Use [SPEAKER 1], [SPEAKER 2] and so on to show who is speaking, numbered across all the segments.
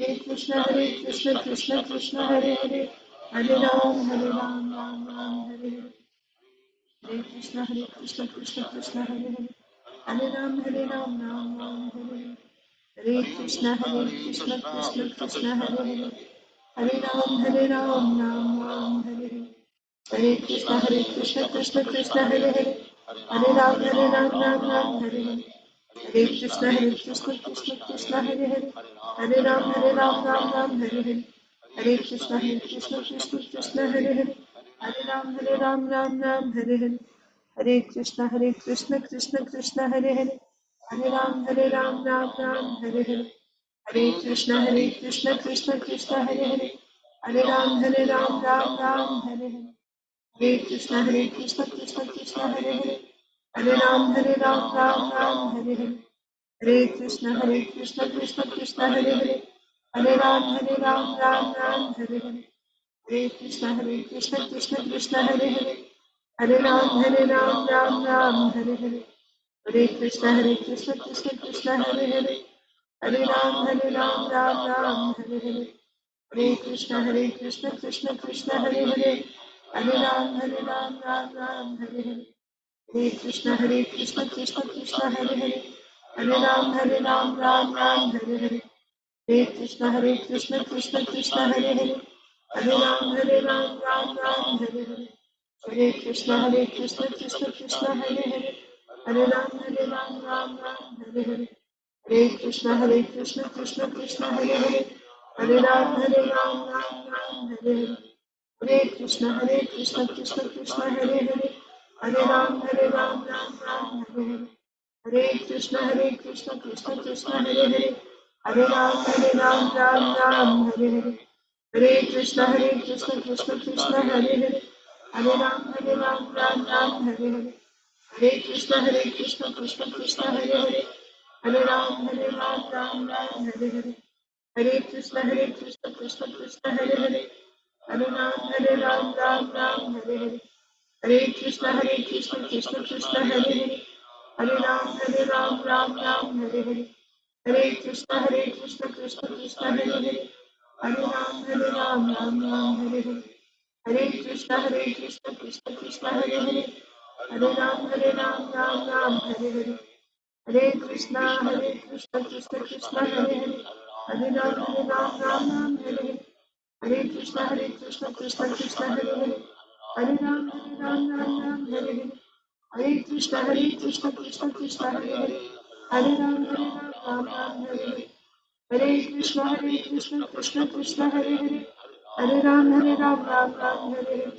[SPEAKER 1] Krishna Krishna Krishna Hare Hare, Hare Ram Ram Hare Hare. Hare Krishna Krishna Krishna Hare Hare, Hare Ram Ram Hare Hare. Hare Krishna Krishna Krishna Hare Hare, Hare Ram Ram Hare Hare. Hare Krishna Krishna Krishna Hare Hare, Hare Ram Hare Hare. Hare Krishna Krishna Krishna Hare Hare, Hare Ram Hare Hare. Hare Krishna Krishna Krishna Hare Hare, Hare Ram Hare Hare. Hare Krishna Krishna Krishna Hare Hare, Hare Ram Hare Hare. Hare Krishna Krishna Krishna Hare Hare, Hare Ram Hare Hare. Hare Krishna Krishna Krishna Hare Hare, Hare Ram Ram Hare Hare. Hare Krishna Krishna Krishna Hare Hare, Hare Ram Hare Hare. Hare Krishna Krishna Krishna Hare Hare, Hare Ram Hare Hare. Hare Krishna Krishna Krishna Hare Hare, Hare Ram Hare Hare. Hare Krishna Krishna Krishna Hare Hare, Hare Ram Hare Hare. Hare Krishna Krishna Krishna Hare Hare, Hare Ram Hare Hare. Hare Krishna Krishna Krishna Hare Hare, Hare Ram Hare Hare. Hare Krishna Krishna Hare Hare, Hare Ram Hare Hare. Hare Krishna Krishna Krishna Hare Hare, Hare Ram Hare Hare. Hare Krishna Krishna Krishna Hare Hare, Hare Ram Ram Hare Hare. Hare Krishna Krishna Krishna Hare Hare, Hare Ram Hare Hare. Hare Krishna Krishna Krishna Hare Hare, Hare Ram Hare Hare. Hare Krishna Krishna Krishna Hare Hare, Hare Ram Hare Hare. Hare Krishna Krishna Krishna Hare Hare, Hare Ram Hare Hare. Hare Krishna Krishna Krishna Hare Hare, Hare Ram Hare Hare. Hare Krishna Krishna Krishna Hare Hare, Hare Ram Hare Hare. Hare Krishna Krishna Krishna Hare Hare, Hare Ram Hare Hare. Hare Krishna Krishna Krishna Hare Hare, Hare Ram Hare Hare. Hare Krishna Krishna Krishna Hare Hare, Hare Ram Hare Hare. Hare Krishna Krishna Krishna Hare Hare, Hare Ram Hare Hare. Hare Krishna Krishna Krishna Hare Hare, Hare Ram Hare Hare. Hare Krishna Krishna Krishna Hare Hare, Hare Ram Hare Hare. Hare Krishna Krishna Krishna Hare Hare, Hare Ram Hare Hare.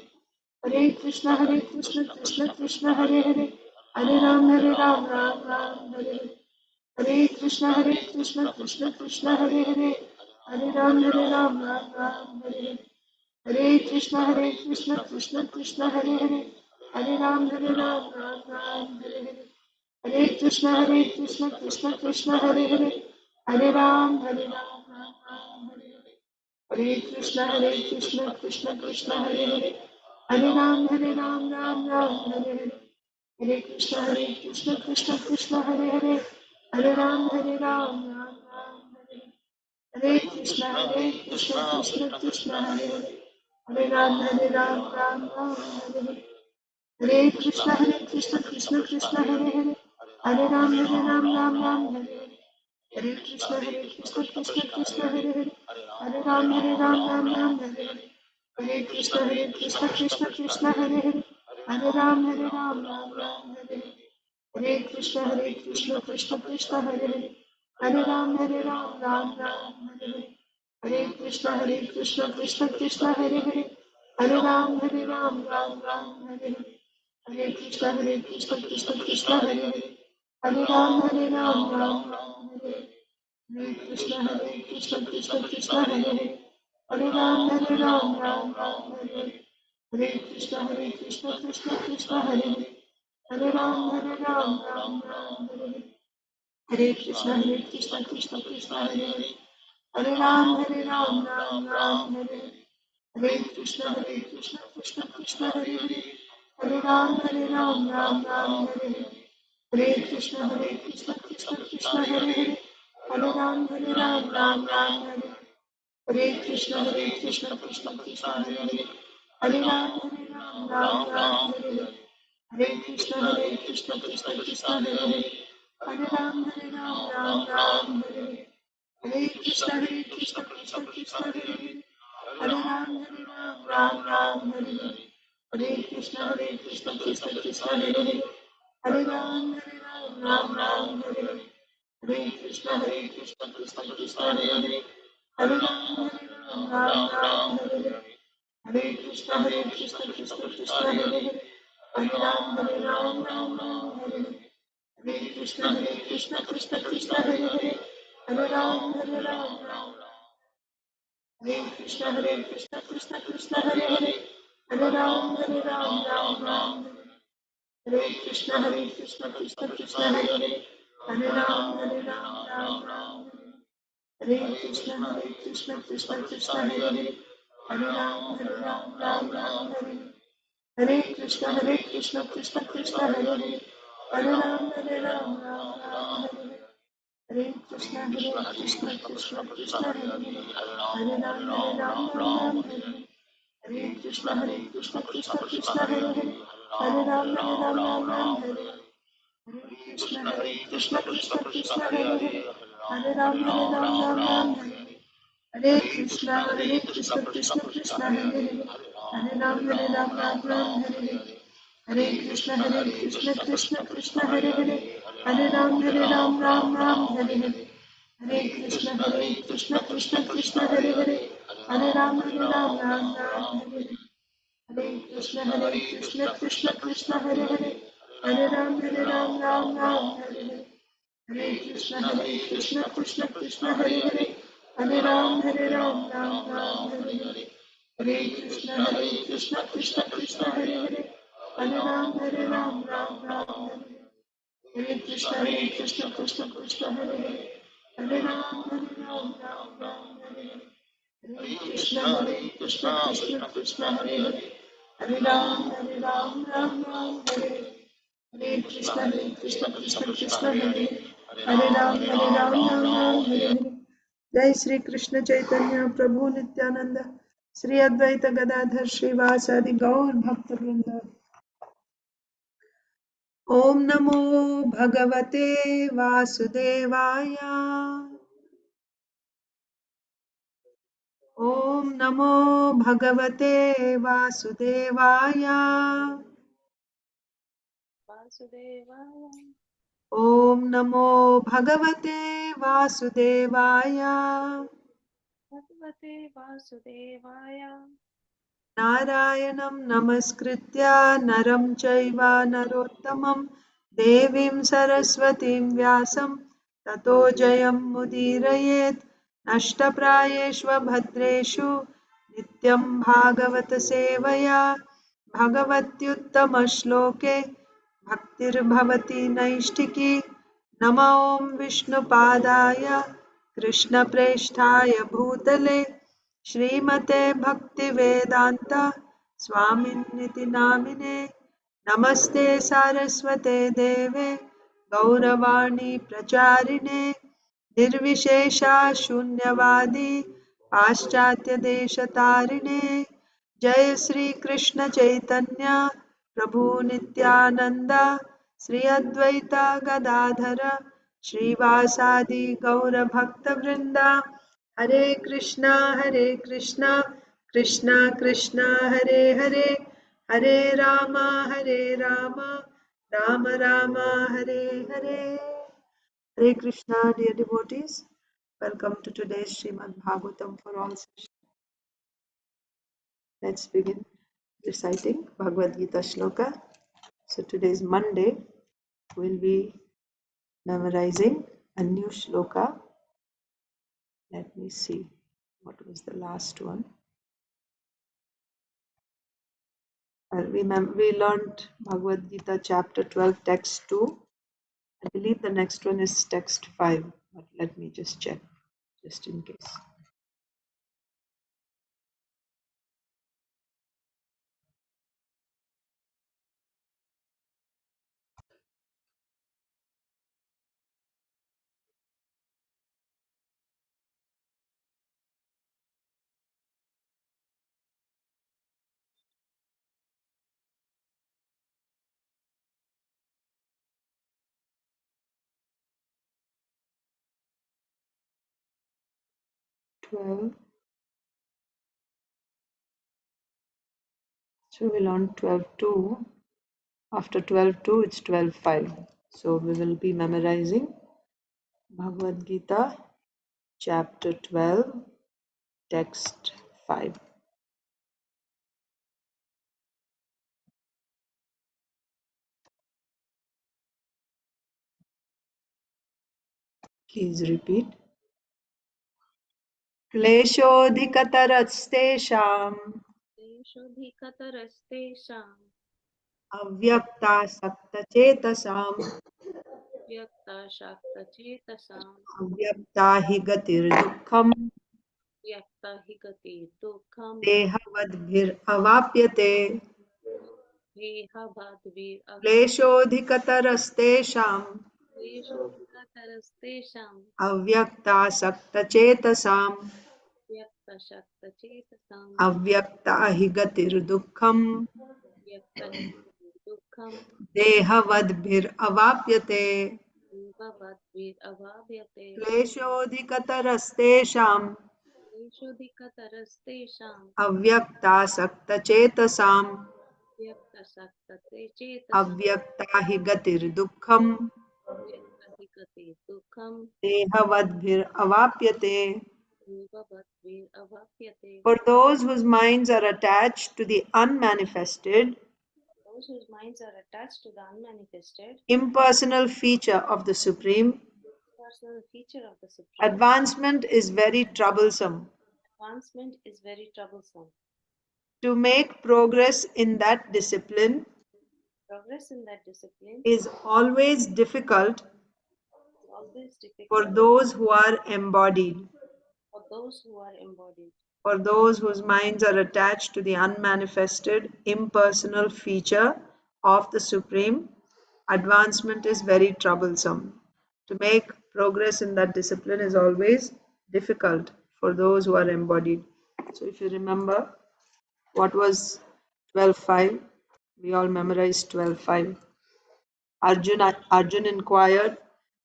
[SPEAKER 1] Hare Krishna Krishna Krishna Hare Hare, Hare Ram Hare Hare. Hare Krishna Krishna Krishna Hare Hare, Hare Ram Hare Hare. Hare Krishna Krishna Krishna Hare Hare, Hare Ram Ram Hare Hare. Hare Krishna Krishna Krishna Hare Hare, Hare Ram Ram Hare Hare. Hare Krishna Krishna Krishna Hare Hare, Hare Ram Ram Hare Hare. Hare Krishna Krishna Krishna Hare Hare, Hare Ram Ram Hare Hare. Hare Krishna Krishna Krishna Hare Hare, Hare Ram Ram Hare Hare. Hare Krishna Krishna Krishna Hare Hare, Hare Ram Ram Hare Hare. Hare Krishna Krishna Krishna Hare Hare, Hare Ram Ram Hare Hare. Hare Krishna Krishna Krishna Hare Hare, Hare Ram Ram Hare Hare. Hare Krishna Krishna Krishna Hare Hare, Hare Ram Ram Hare Hare. Hare Krishna Krishna Krishna Hare Hare, Hare Ram Ram Hare Hare. Hare Krishna Krishna Krishna Hare Hare, Hare Ram Hare Hare. Hare Krishna Krishna Krishna Hare Hare, Hare Ram Ram Hare Hare. Hare Krishna Krishna Krishna Hare Hare, Hare Ram Ram Hare Hare. Hare Krishna Krishna Krishna Hare Hare, Hare Ram Ram Hare Hare. Hare Krishna, Krishna Krishna, Hare Hare, Hare Ram, Ram Ram, Hare Hare. Hare Krishna, Krishna Krishna, Hare Hare, Hare Ram, Ram Ram, Hare Hare. Hare Krishna, Krishna Krishna, Hare Hare, Hare Ram, Ram Ram, Hare Hare. Hare Krishna, Krishna Krishna, Hare Hare, Hare Ram, Ram Ram, Hare Hare. Hare Krishna, Krishna Krishna, Hare Hare, Hare Ram, Ram Ram, Hare Hare. Hare Krishna, Krishna Krishna, Hare Hare, Hare Ram, Ram Ram, Hare Hare. Hare Krishna, Krishna Krishna, Hare Hare, Hare Ram, Ram Ram. Hare Krishna, Krishna Krishna, Hare Hare, Hare Ram, Ram Ram. Hare Krishna, Krishna Krishna, Hare Hare, Hare Ram, Ram Ram. Hare Krishna, Krishna Krishna, Hare Hare, Hare Ram, Ram Ram. Hare Krishna, Krishna Krishna, Hare Hare, Hare Ram, Ram Ram. Hare Krishna, Krishna Krishna, Hare Hare, Hare Ram, Ram Ram. Hare Krishna, Krishna Krishna, Hare Hare, Hare Ram, Ram Ram. Hare Krishna, Krishna Krishna, Hare Hare, Hare Ram, Ram Ram. Hare Krishna, Krishna Krishna, Hare Hare, Hare Ram, Ram Hare. Hare Krishna, Krishna Krishna, Hare Hare, Hare Ram, Ram Hare Hare. Hare Krishna, Krishna Krishna, Hare Hare, Hare Ram, Ram Hare Hare. Hare Krishna, Krishna Hare Hare, Hare Ram, Ram Hare Hare. Hare Krishna, Krishna Krishna, Hare Hare, Hare Ram, Ram Hare Hare. Hare Krishna, Krishna Krishna, Hare Hare, Hare Ram, Ram Ram. Hare Krishna, Krishna Krishna, Hare Hare, Hare Ram, Ram Ram. Hare Krishna, Krishna Hare Hare, Hare Ram, Ram Hare. Hare Krishna, Krishna Hare Hare, Hare Ram Hare. जय श्री कृष्ण चैतन्य प्रभु नित्यानंद, श्री अद्वैत गदाधर श्रीवासादि गौर भक्त वृंद। ओम नमो भगवते वासुदेवाय। ओम नमो भगवते वासुदेवाय। ओम नमो भगवते वासुदेवाय। नारायणं नमस्कृत्य नरं चैव नरोत्तमं देवीं सरस्वतीं व्यासं ततो जयं मुदीरयेत्। नष्टप्रायेषु भद्रेषु नित्यं भागवत सेवया भगवत्युत्तमश्लोके भक्तिर्भवति नैष्टिकी। नमो विष्णुपादाय कृष्णप्रेष्ठाय भूतले श्रीमते भक्तिवेदान्त स्वामिन्निति नामिने। नमस्ते सारस्वते देवे गौरवाणी प्रचारिणे निर्विशेषा शून्यवादी पाश्चात्यदेशतारिणे। जय श्री कृष्ण चैतन्य प्रभु नित्यानंद, श्री अद्वैत गदाधर श्रीवासादि गौर भक्तवृंदा। हरे कृष्णा, कृष्णा कृष्णा हरे हरे, हरे Ram, Ram Ram Hare Hare. Hare Krishna, dear devotees. Welcome to today's Srimad Bhagavatam for all sessions. Let's begin reciting Bhagavad Gita Sloka. So today is Monday. We'll be memorizing a new Sloka. Let me see what was the last one. We learned Bhagavad Gita chapter 12 text 2. I believe the next one is text 5, but let me just check just in case. 12. So we learned 12.2. After 12.2, it's 12.5. So we will be memorizing Bhagavad Gita, chapter 12, text 5. Please repeat. क्लेशोऽधिकतरस्तेषाम्
[SPEAKER 2] तेषोऽधिकतरस्तेषाम्
[SPEAKER 1] अव्यक्तासक्तचेतसाम्
[SPEAKER 2] व्यक्ताशाक्तचेतसाम्
[SPEAKER 1] अव्यक्ता हि गतिर्दुःखम्
[SPEAKER 2] व्यक्ता हि गतिर्दुःखम्
[SPEAKER 1] देहवद्भिरवाप्यते क्लेशोऽधिकतरस्तेषाम्
[SPEAKER 2] तेषोऽधिकतरस्तेषाम्
[SPEAKER 1] अव्यक्तासक्तचेतसाम्
[SPEAKER 2] व्यक्तशक्तचेतसाम्
[SPEAKER 1] अव्यक्ता हि गतिर्दुःखम्
[SPEAKER 2] व्यक्ता हि गतिर्दुःखम्
[SPEAKER 1] देहवद्भिरवाप्यते
[SPEAKER 2] देववद्भिरवाप्यते
[SPEAKER 1] क्लेशोऽधिकतरस्तेषाम्
[SPEAKER 2] तेषोऽधिकतरस्तेषाम्
[SPEAKER 1] अव्यक्तासक्तचेतसाम्
[SPEAKER 2] व्यक्तशक्तचेतसाम्
[SPEAKER 1] अव्यक्ता हि गतिर्दुःखम्
[SPEAKER 2] व्यक्ता हि गतिर्दुःखम्
[SPEAKER 1] देहवद्भिरवाप्यते.
[SPEAKER 2] देववद्भिरवाप्यते.
[SPEAKER 1] For those whose minds are attached to the unmanifested,
[SPEAKER 2] Those whose minds are attached to the unmanifested,
[SPEAKER 1] impersonal feature of the Supreme,
[SPEAKER 2] personal feature of the Supreme,
[SPEAKER 1] advancement is very troublesome.
[SPEAKER 2] advancement is very troublesome.
[SPEAKER 1] To make progress in that discipline
[SPEAKER 2] Progress in that discipline
[SPEAKER 1] is always difficult
[SPEAKER 2] is always
[SPEAKER 1] for
[SPEAKER 2] difficult
[SPEAKER 1] those who are embodied.
[SPEAKER 2] for those who are embodied.
[SPEAKER 1] For those whose minds are attached to the unmanifested, impersonal feature of the Supreme, advancement is very troublesome. To make progress in that discipline is always difficult for those who are embodied. So, if you remember, what was 12.5? We all memorized 12.5. Arjun inquired,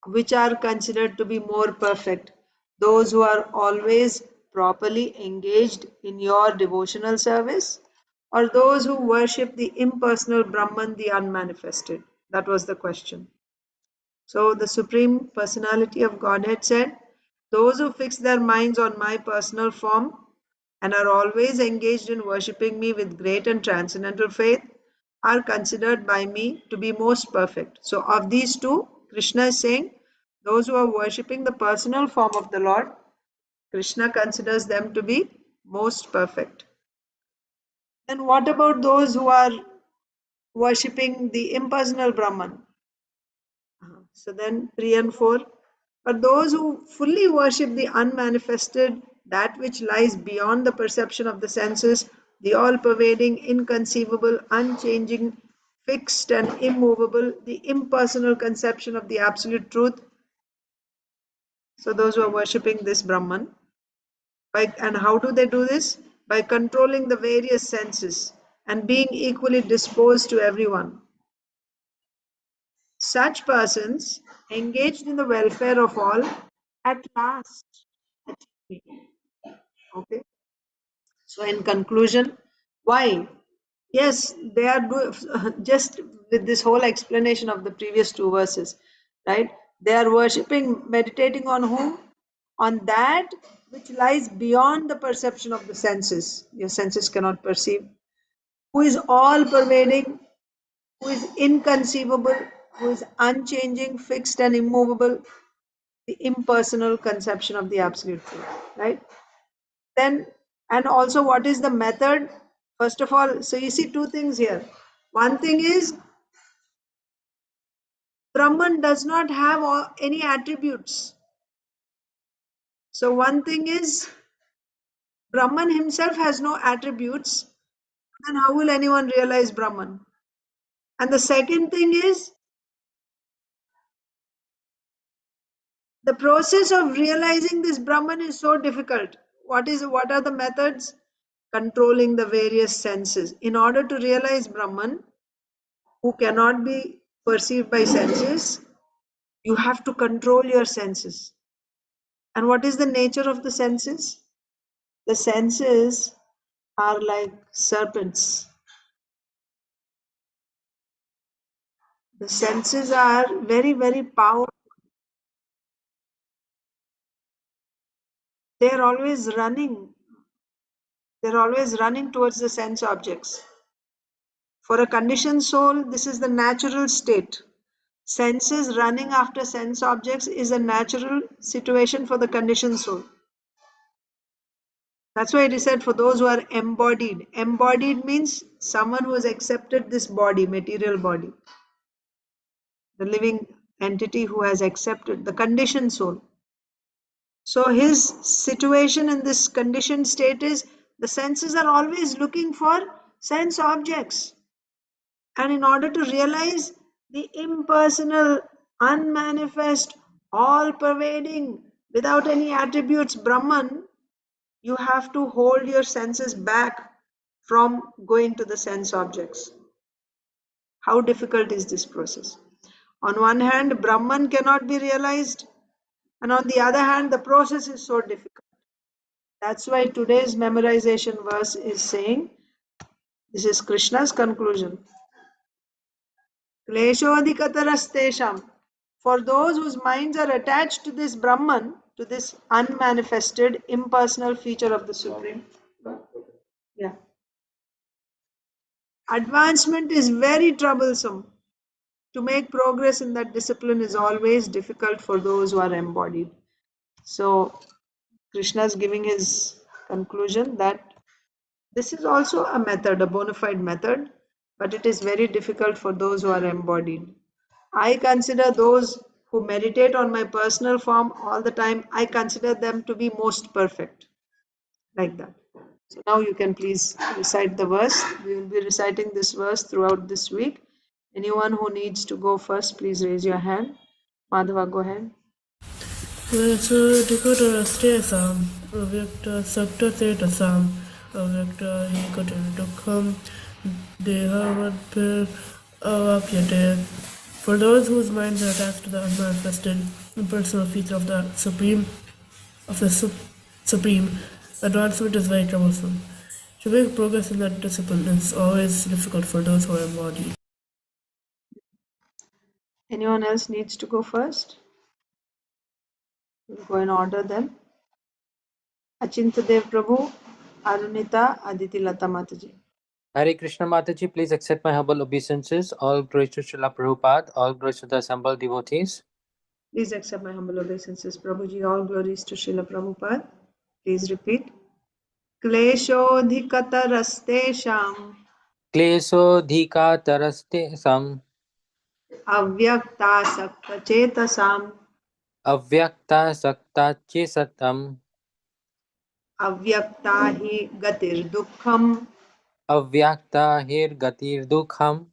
[SPEAKER 1] which are considered to be more perfect? Those who are always properly engaged in your devotional service, or those who worship the impersonal Brahman, the unmanifested? That was the question. So the Supreme Personality of Godhead said, those who fix their minds on my personal form and are always engaged in worshipping me with great and transcendental faith are considered by me to be most perfect. So, of these two, Krishna is saying those who are worshipping the personal form of the Lord, Krishna considers them to be most perfect. Then, what about those who are worshipping the impersonal Brahman? So then 3 and 4. But those who fully worship the unmanifested, that which lies beyond the perception of the senses, the all pervading, inconceivable, unchanging, fixed, and immovable, the impersonal conception of the absolute truth. So those who are worshipping this Brahman. And how do they do this? By controlling the various senses and being equally disposed to everyone. Such persons, engaged in the welfare of all, at last achieve me. Okay. So, in conclusion, why? Yes, they are just with this whole explanation of the previous two verses, right? They are worshipping, meditating on whom? On that which lies beyond the perception of the senses. Your senses cannot perceive. Who is all pervading, who is inconceivable, who is unchanging, fixed, and immovable, the impersonal conception of the absolute truth, right? Then, and also, what is the method? First of all, so you see two things here. One thing is, Brahman does not have any attributes. So, one thing is, Brahman himself has no attributes. Then, how will anyone realize Brahman? And the second thing is, the process of realizing this Brahman is so difficult. What are the methods? Controlling the various senses. In order to realize Brahman, who cannot be perceived by senses, you have to control your senses. And what is the nature of the senses? The senses are like serpents. The senses are very, very powerful. They are always running. They're always running towards the sense objects. For a conditioned soul, this is the natural state. Senses running after sense objects is a natural situation for the conditioned soul. That's why it is said for those who are embodied. Embodied means someone who has accepted this body, material body. The living entity who has accepted the conditioned soul. So his situation in this conditioned state is the senses are always looking for sense objects. And in order to realize the impersonal, unmanifest, all pervading, without any attributes Brahman, you have to hold your senses back from going to the sense objects. How difficult is this process? On one hand, Brahman cannot be realized, and on the other hand, the process is so difficult. That's why today's memorization verse is saying, this is Krishna's conclusion. Kleshodikatarastesham. For those whose minds are attached to this Brahman, to this unmanifested, impersonal feature of the Supreme. Yeah. Advancement is very troublesome. To make progress in that discipline is always difficult for those who are embodied. So, Krishna is giving his conclusion that this is also a method, a bona fide method, but it is very difficult for those who are embodied. I consider those who meditate on my personal form all the time, I consider them to be most perfect. Like that. So now you can please recite the verse. We will be reciting this verse throughout this week. Anyone who needs to go first, please raise your hand. Madhava, go ahead.
[SPEAKER 3] Svam avyakta sakta tetasam avyakta hikatam dehavadbir avapyate. For those whose minds are attached to the unmanifested impersonal feature of the Supreme, advancement is very troublesome. To make progress in that discipline is always difficult for those who are embodied.
[SPEAKER 1] Anyone else needs to go first? We'll go in order then. Achintadev Prabhu, Arunita, Aditi Lata Mataji.
[SPEAKER 4] Hare Krishna Mataji, please accept my humble obeisances. All glories to Srila Prabhupada, all glories to the assembled devotees.
[SPEAKER 1] Please accept my humble obeisances. Prabhuji, all glories to Srila Prabhupada. Please repeat. Kleshodhikatarastesham
[SPEAKER 4] Klesodhika taraste sam
[SPEAKER 1] avyaktasaktachetasam
[SPEAKER 4] avyakta sakta chesatam
[SPEAKER 1] avyaktahi gatir dukkham
[SPEAKER 4] avyakta hir gatir dukham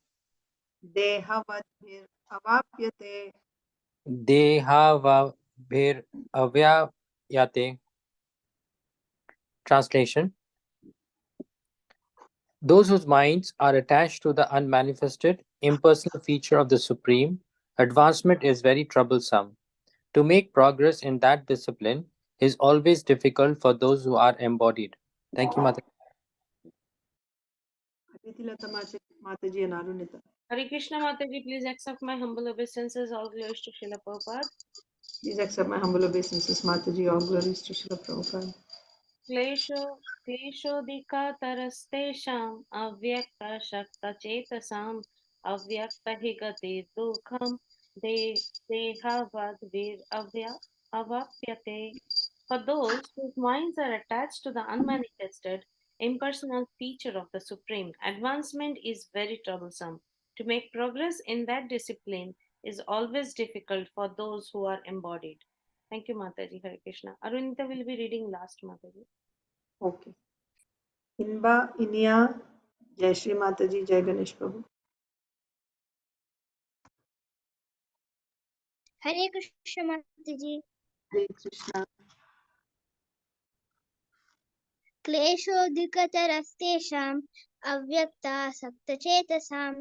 [SPEAKER 1] dehavadhir avapyate.
[SPEAKER 4] dehavabhir avyayate. Translation: those whose minds are attached to the unmanifested, impersonal feature of the Supreme, advancement is very troublesome. To make progress in that discipline is always difficult for those who are embodied. Thank you, Mata.
[SPEAKER 1] Aditi Lata Mataji and Arunita.
[SPEAKER 2] Hare Krishna Mataji, please accept my humble obeisances. All glories to Srila Prabhupada.
[SPEAKER 1] Please accept my humble obeisances, Mataji. All glories to Srila Prabhupada.
[SPEAKER 2] क्लेशोऽधिकतरस्तेषाम् अव्यक्तशक्तचेतसाम् अव्यक्तहि गतिर्दुःखं देहावद्भिरवाप्यते. For those whose minds are attached to the unmanifested, impersonal feature of the Supreme, advancement is very troublesome. To make progress in that discipline is always difficult for those who are embodied. Thank you, Mataji. Hare Krishna. Arunita will be reading last, Mataji.
[SPEAKER 1] Okay. Inba, Inia, Jai Shri Mataji, Jai Ganesh Prabhu.
[SPEAKER 5] Hare Krishna Mataji.
[SPEAKER 1] Hare Krishna.
[SPEAKER 5] क्लेशोऽधिकतरस्तेषाम् अव्यक्तासक्तचेतसाम्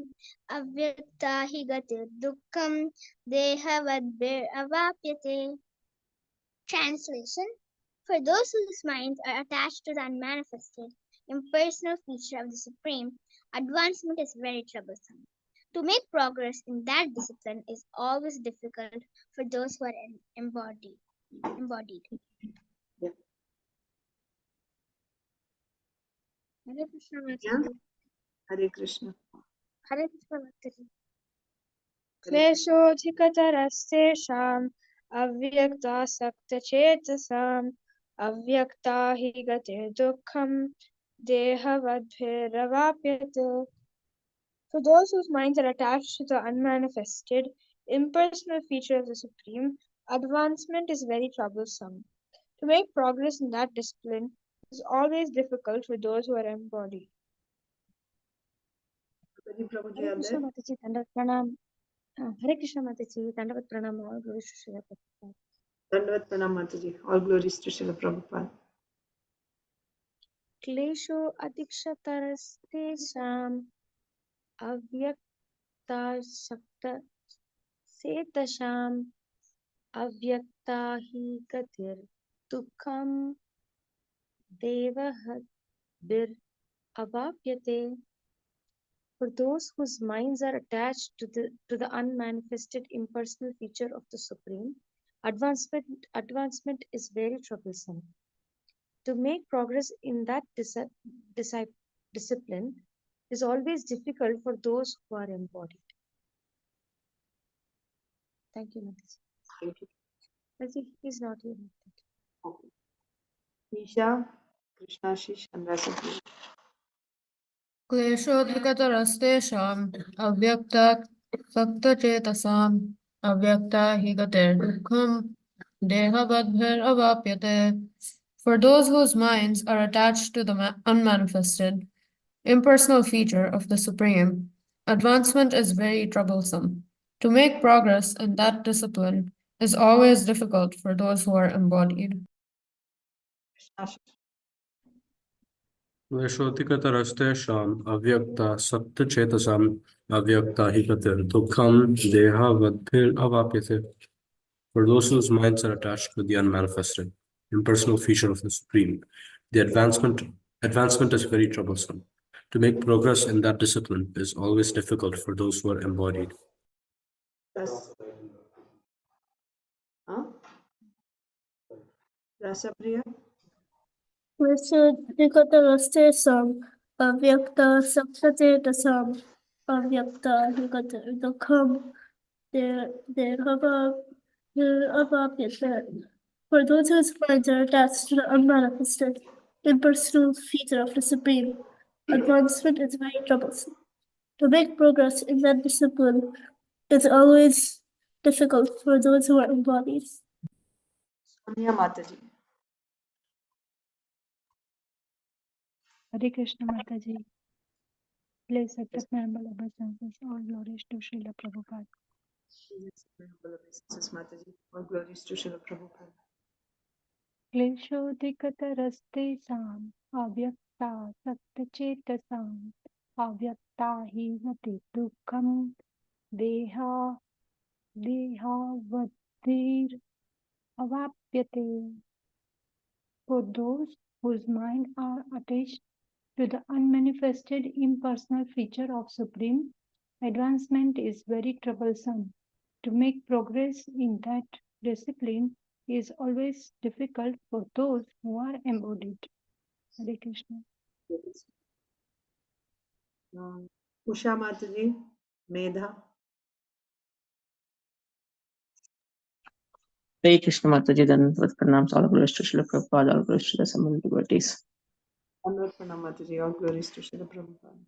[SPEAKER 5] अव्यक्ता हि गतिर्दुःखम् देहवद्भिरवाप्यते. Translation: For those whose minds are attached to the unmanifested, impersonal feature of the Supreme, advancement is very troublesome. To make progress in that discipline is always difficult for those who are embodied.
[SPEAKER 1] Yeah.
[SPEAKER 5] Hare Krishna,
[SPEAKER 1] Yeah.
[SPEAKER 5] Mataji.
[SPEAKER 1] Hare Krishna.
[SPEAKER 5] Hare Krishna, Mataji.
[SPEAKER 6] क्लेशोऽधिकतरस्तेषाम् अव्यक्तासक्तचेतसाम् अव्यक्ता हि गतिर्दुःखम् देहवद्भिरवाप्यते. For those whose minds are attached to the unmanifested, impersonal feature of the Supreme, advancement is very troublesome. To make progress in that discipline is always difficult for those who are embodied.
[SPEAKER 1] Very Prabhuji
[SPEAKER 6] Hare
[SPEAKER 1] are
[SPEAKER 6] Krishna
[SPEAKER 1] there.
[SPEAKER 6] Mataji, Dandavat Pranam. Hare Krishna Mataji, Dandavat Pranam. All glories to Srila Prabhupada.
[SPEAKER 1] Dandavat Pranam Mataji. All glories to Srila Prabhupada.
[SPEAKER 6] क्लेशो अधिकतरस्तेषाम् अव्यक्तासक्तचेतसाम् अव्यक्ता हि गतिर्दुःखम् देवहद्भिरवाप्यते. For those whose minds are attached to the unmanifested impersonal feature of the Supreme, advancement is very troublesome. To make progress in that discipline is always difficult for those who are embodied. Thank you, Mataji.
[SPEAKER 1] Thank you.
[SPEAKER 6] Mataji, he is not here.
[SPEAKER 1] Okay. Isha, Krishnashish, and Rasapriya.
[SPEAKER 3] क्लेशोऽधिकतरस्तेषाम् अव्यक्तासक्तचेतसाम् अव्यक्ता हि गतिर्दुःखम् देहवद्भिरवाप्यते. For those whose minds are attached to the unmanifested, impersonal feature of the Supreme, advancement is very troublesome. To make progress in that discipline is always difficult for those who are embodied.
[SPEAKER 1] Krishnashish.
[SPEAKER 7] क्लेशोऽधिकतरस्तेषाम् अव्यक्तासक्तचेतसाम् अव्यक्ता हि गतिर्दुःखम् देहावद्भिरवाप्यते. For those whose minds are attached to the unmanifested, impersonal feature of the Supreme, the advancement is very troublesome. To make progress in that discipline is always difficult for those who are embodied.
[SPEAKER 1] Rasapriya.
[SPEAKER 8] क्लेशोऽधिकतरस्तेषाम् अव्यक्तासक्तचेतसाम् अव्यक्ता हि गतिर्दुःखम् देहवद्भिरवाप्यते. For those whose minds are attached to the unmanifested, impersonal feature of the Supreme, advancement is very troublesome. To make progress in that discipline is always difficult for those who are embodied.
[SPEAKER 1] Sonia Mataji.
[SPEAKER 6] Hare Krishna Mataji. Please accept my humble obeisances. All glories to Srila Prabhupada.
[SPEAKER 1] Mataji. All glories to Srila Prabhupada.
[SPEAKER 6] क्लेशोऽधिकतरस्तेषाम् अव्यक्तासक्तचेतसाम् अव्यक्ता हि गतिर्दुःखम् देहावद्भिरवाप्यते. For those whose minds are attached to the unmanifested impersonal feature of Supreme, advancement is very troublesome. To make progress in that discipline is always difficult for those who are embodied. Hare Krishna.
[SPEAKER 1] Usha Mataji. Medha.
[SPEAKER 9] Hare Krishna Mataji, then with pranams, all glories to Srila Prabhupada, all glories to the assembled devotees.
[SPEAKER 1] Dandavat Pranam Mataji. All glories to Srila Prabhupada.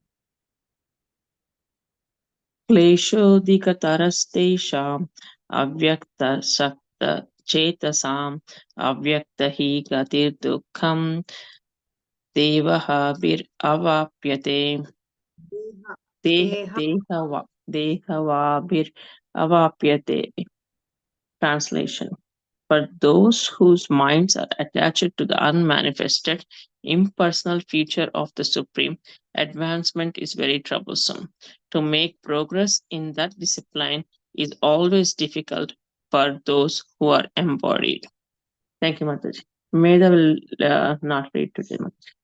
[SPEAKER 9] क्लेशोऽधिकतरस्तेषाम् अव्यक्तसक्तचेतसाम् अव्यक्त हि गतिर्दुःखम् देवहाभिरवाप्यते. देहवाभिरवाप्यते. Translation. For those whose minds are attached to the unmanifested, impersonal feature of the Supreme, advancement is very troublesome. To make progress in that discipline is always difficult for those who are embodied. Thank you, Mataji. Medha will not read today much.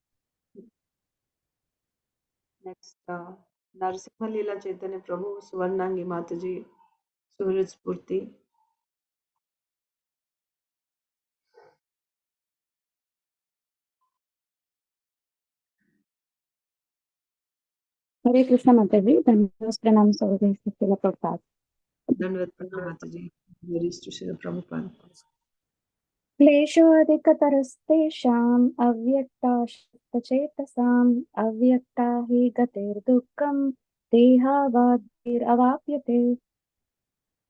[SPEAKER 1] Next, Narasimha Leela Chaitanya Prabhu, Suvarnangi Mataji, Suraj Spurti.
[SPEAKER 10] Hare Krishna Mataji, Dhandas Pranam Sarvais Srila Prabhupada.
[SPEAKER 1] Dandavat Pranam Mataji, glories to Srila Prabhupada.
[SPEAKER 10] क्लेशोऽधिकतरस्तेषाम् अव्यक्ताशक्तचेतसाम् अव्यक्ता हि गतिर्दुःखम् देहावादिरवाप्यते.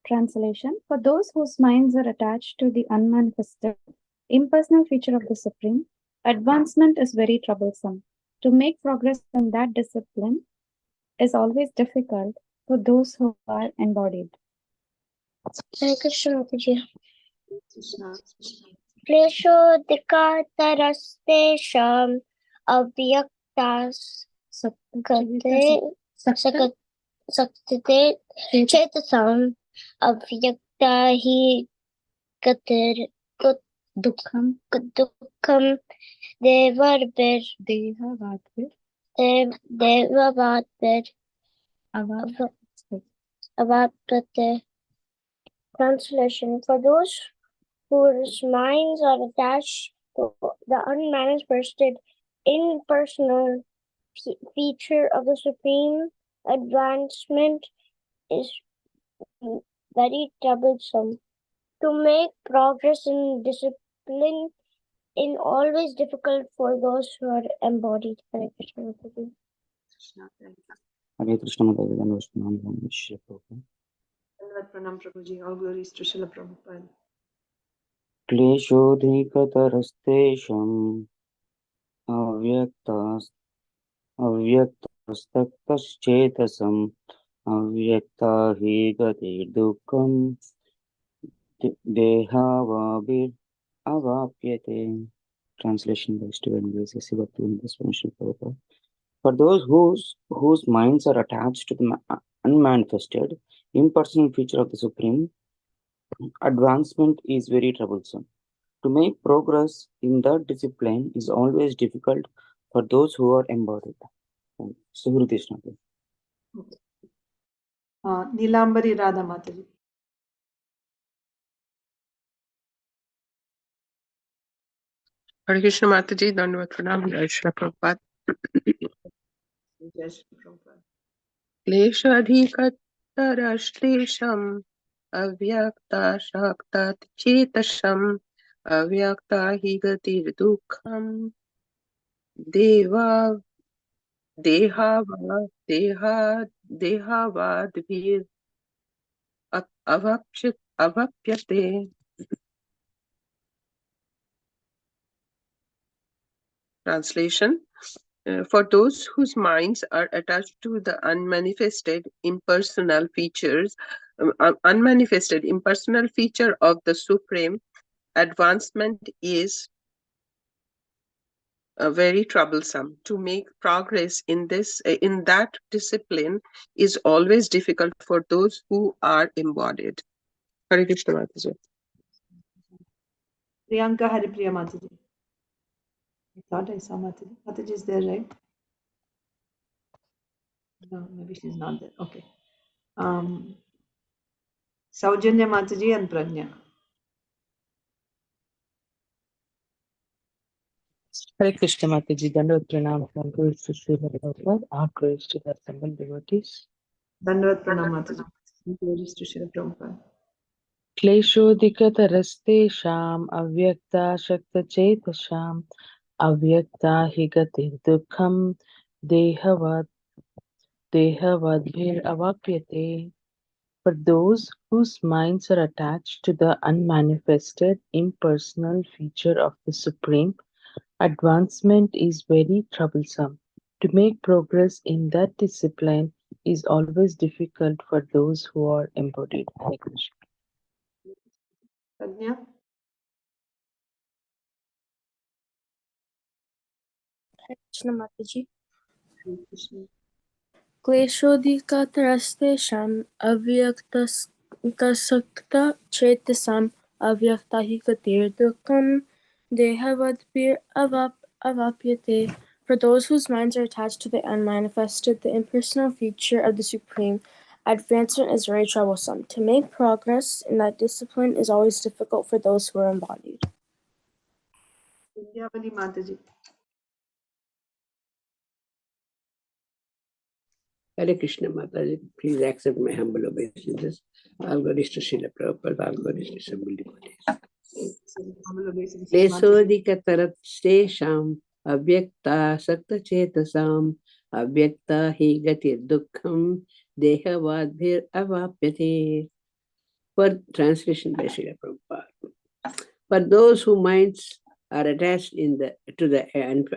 [SPEAKER 10] Translation: For those whose minds are attached to the unmanifested, impersonal feature of the Supreme, advancement is very troublesome. To make progress in that discipline is always difficult for those who are embodied.
[SPEAKER 8] Hare Krishna Mataji.
[SPEAKER 1] Krishna.
[SPEAKER 8] क्लेशोऽधिकतरस्तेषाम् अव्यक्तास् सक्ते चेतसाम् अव्यक्ता हि गतिर्दुःखम् देवावाप्यते. Translation: For those whose minds are attached to the unmanifested, impersonal feature of the Supreme, advancement is very troublesome. To make progress in discipline is always difficult for those who are embodied. Hare Krishna Mataji.
[SPEAKER 11] Hare Krishna Mataji, Dandavat Pranam Srila Prabhupada.
[SPEAKER 1] Dandavat Pranam Prabhuji, all glories to Srila Prabhupada.
[SPEAKER 11] क्लेशोऽधिकतरस्तेषाम् अव्यक्तास्तक्तश्चेतसम् अव्यक्ता हि गतिर्दुःखम् देहावाभिरवाप्यते. Translation by Stephen Grace, Prabhupada. For those whose minds are attached to the unmanifested, impersonal feature of the Supreme, advancement is very troublesome. To make progress in that discipline is always difficult for those who are embodied. Suhridishna.
[SPEAKER 1] Nilambari Radha Mataji.
[SPEAKER 12] Hare Krishna Mataji, Dandavat Pranam, Jai Shri Prabhupada.
[SPEAKER 1] Jai Shri Prabhupada.
[SPEAKER 12] क्लेशाधिकतरश्लेषम् अव्यक्ताशक्तात् चेतसम् अव्यक्ता हि गतिर्दुःखम् देहावाद्भिर् अवाप्यते. Translation: For those whose minds are attached to the unmanifested impersonal feature of the Supreme, advancement is very troublesome. To make progress in that discipline is always difficult for those who are embodied. Hare Krishna Mataji.
[SPEAKER 1] Priyanka Haripriya Mataji. I thought I saw Mataji. Mataji is there, right? No, maybe she's not there. Okay. Saujanya Mataji and Prajna.
[SPEAKER 13] Hare Krishna Mataji, Dandavat Pranam, all glories to Srila Prabhupada, all glories to the assembled devotees.
[SPEAKER 1] Dandavat Pranam Mataji, all glories to Srila Prabhupada.
[SPEAKER 13] क्लेशोऽधिकतरस्तेषाम् अव्यक्ताशक्तचेतसाम् अव्यक्ता हि गतिर्दुःखम् देहवद्भिरवाप्यते. For those whose minds are attached to the unmanifested, impersonal feature of the Supreme, advancement is very troublesome. To make progress in that discipline is always difficult for those who are embodied. Hare Krishna.
[SPEAKER 1] Prajna.
[SPEAKER 8] Krishna Mataji.
[SPEAKER 1] Krishna.
[SPEAKER 8] क्लेशोऽधिकतरस्तेषाम् अव्यक्तासक्तचेतसाम् अव्यक्ता हि गतिर्दुःखम् Dehavadbir avapyate. For those whose minds are attached to the unmanifested, the impersonal feature of the Supreme, advancement is very troublesome. To make progress in that discipline is always difficult for those who are embodied.
[SPEAKER 1] Vidyavali Mataji.
[SPEAKER 14] Hare Krishna Mataji, please accept my humble obeisances. All glories to Srila Prabhupada, all glories to Srila devotees. Lesodikatarat stesham avyakta sakta chetasam avyakta hi gati dukkham dehavadbhir avapyate. For translation by Srila Prabhupada. For those whose minds are attached to the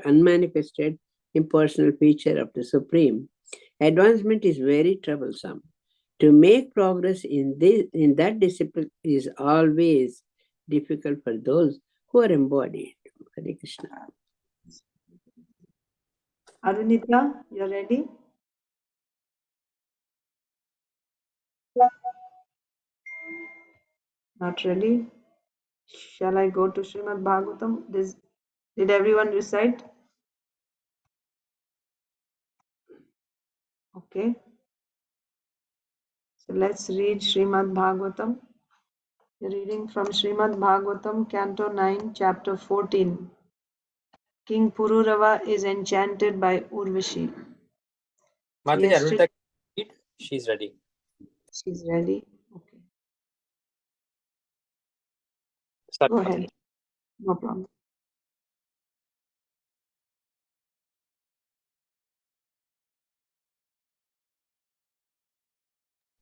[SPEAKER 14] unmanifested impersonal feature of the Supreme, advancement is very troublesome. To make progress in that discipline is always difficult for those who are embodied. Hare Krishna.
[SPEAKER 1] Arunita, you're ready? Not ready? Shall I go to Srimad Bhagavatam? Did everyone recite? Okay. So let's read Srimad Bhagavatam. Reading from Srimad Bhagavatam, Canto 9, Chapter 14. King Pururava is enchanted by Urvashi.
[SPEAKER 4] Mataji, Arunita, she's ready.
[SPEAKER 1] She's ready. Okay.
[SPEAKER 4] Sorry,
[SPEAKER 1] Go ahead.
[SPEAKER 4] Mataji.
[SPEAKER 1] No problem.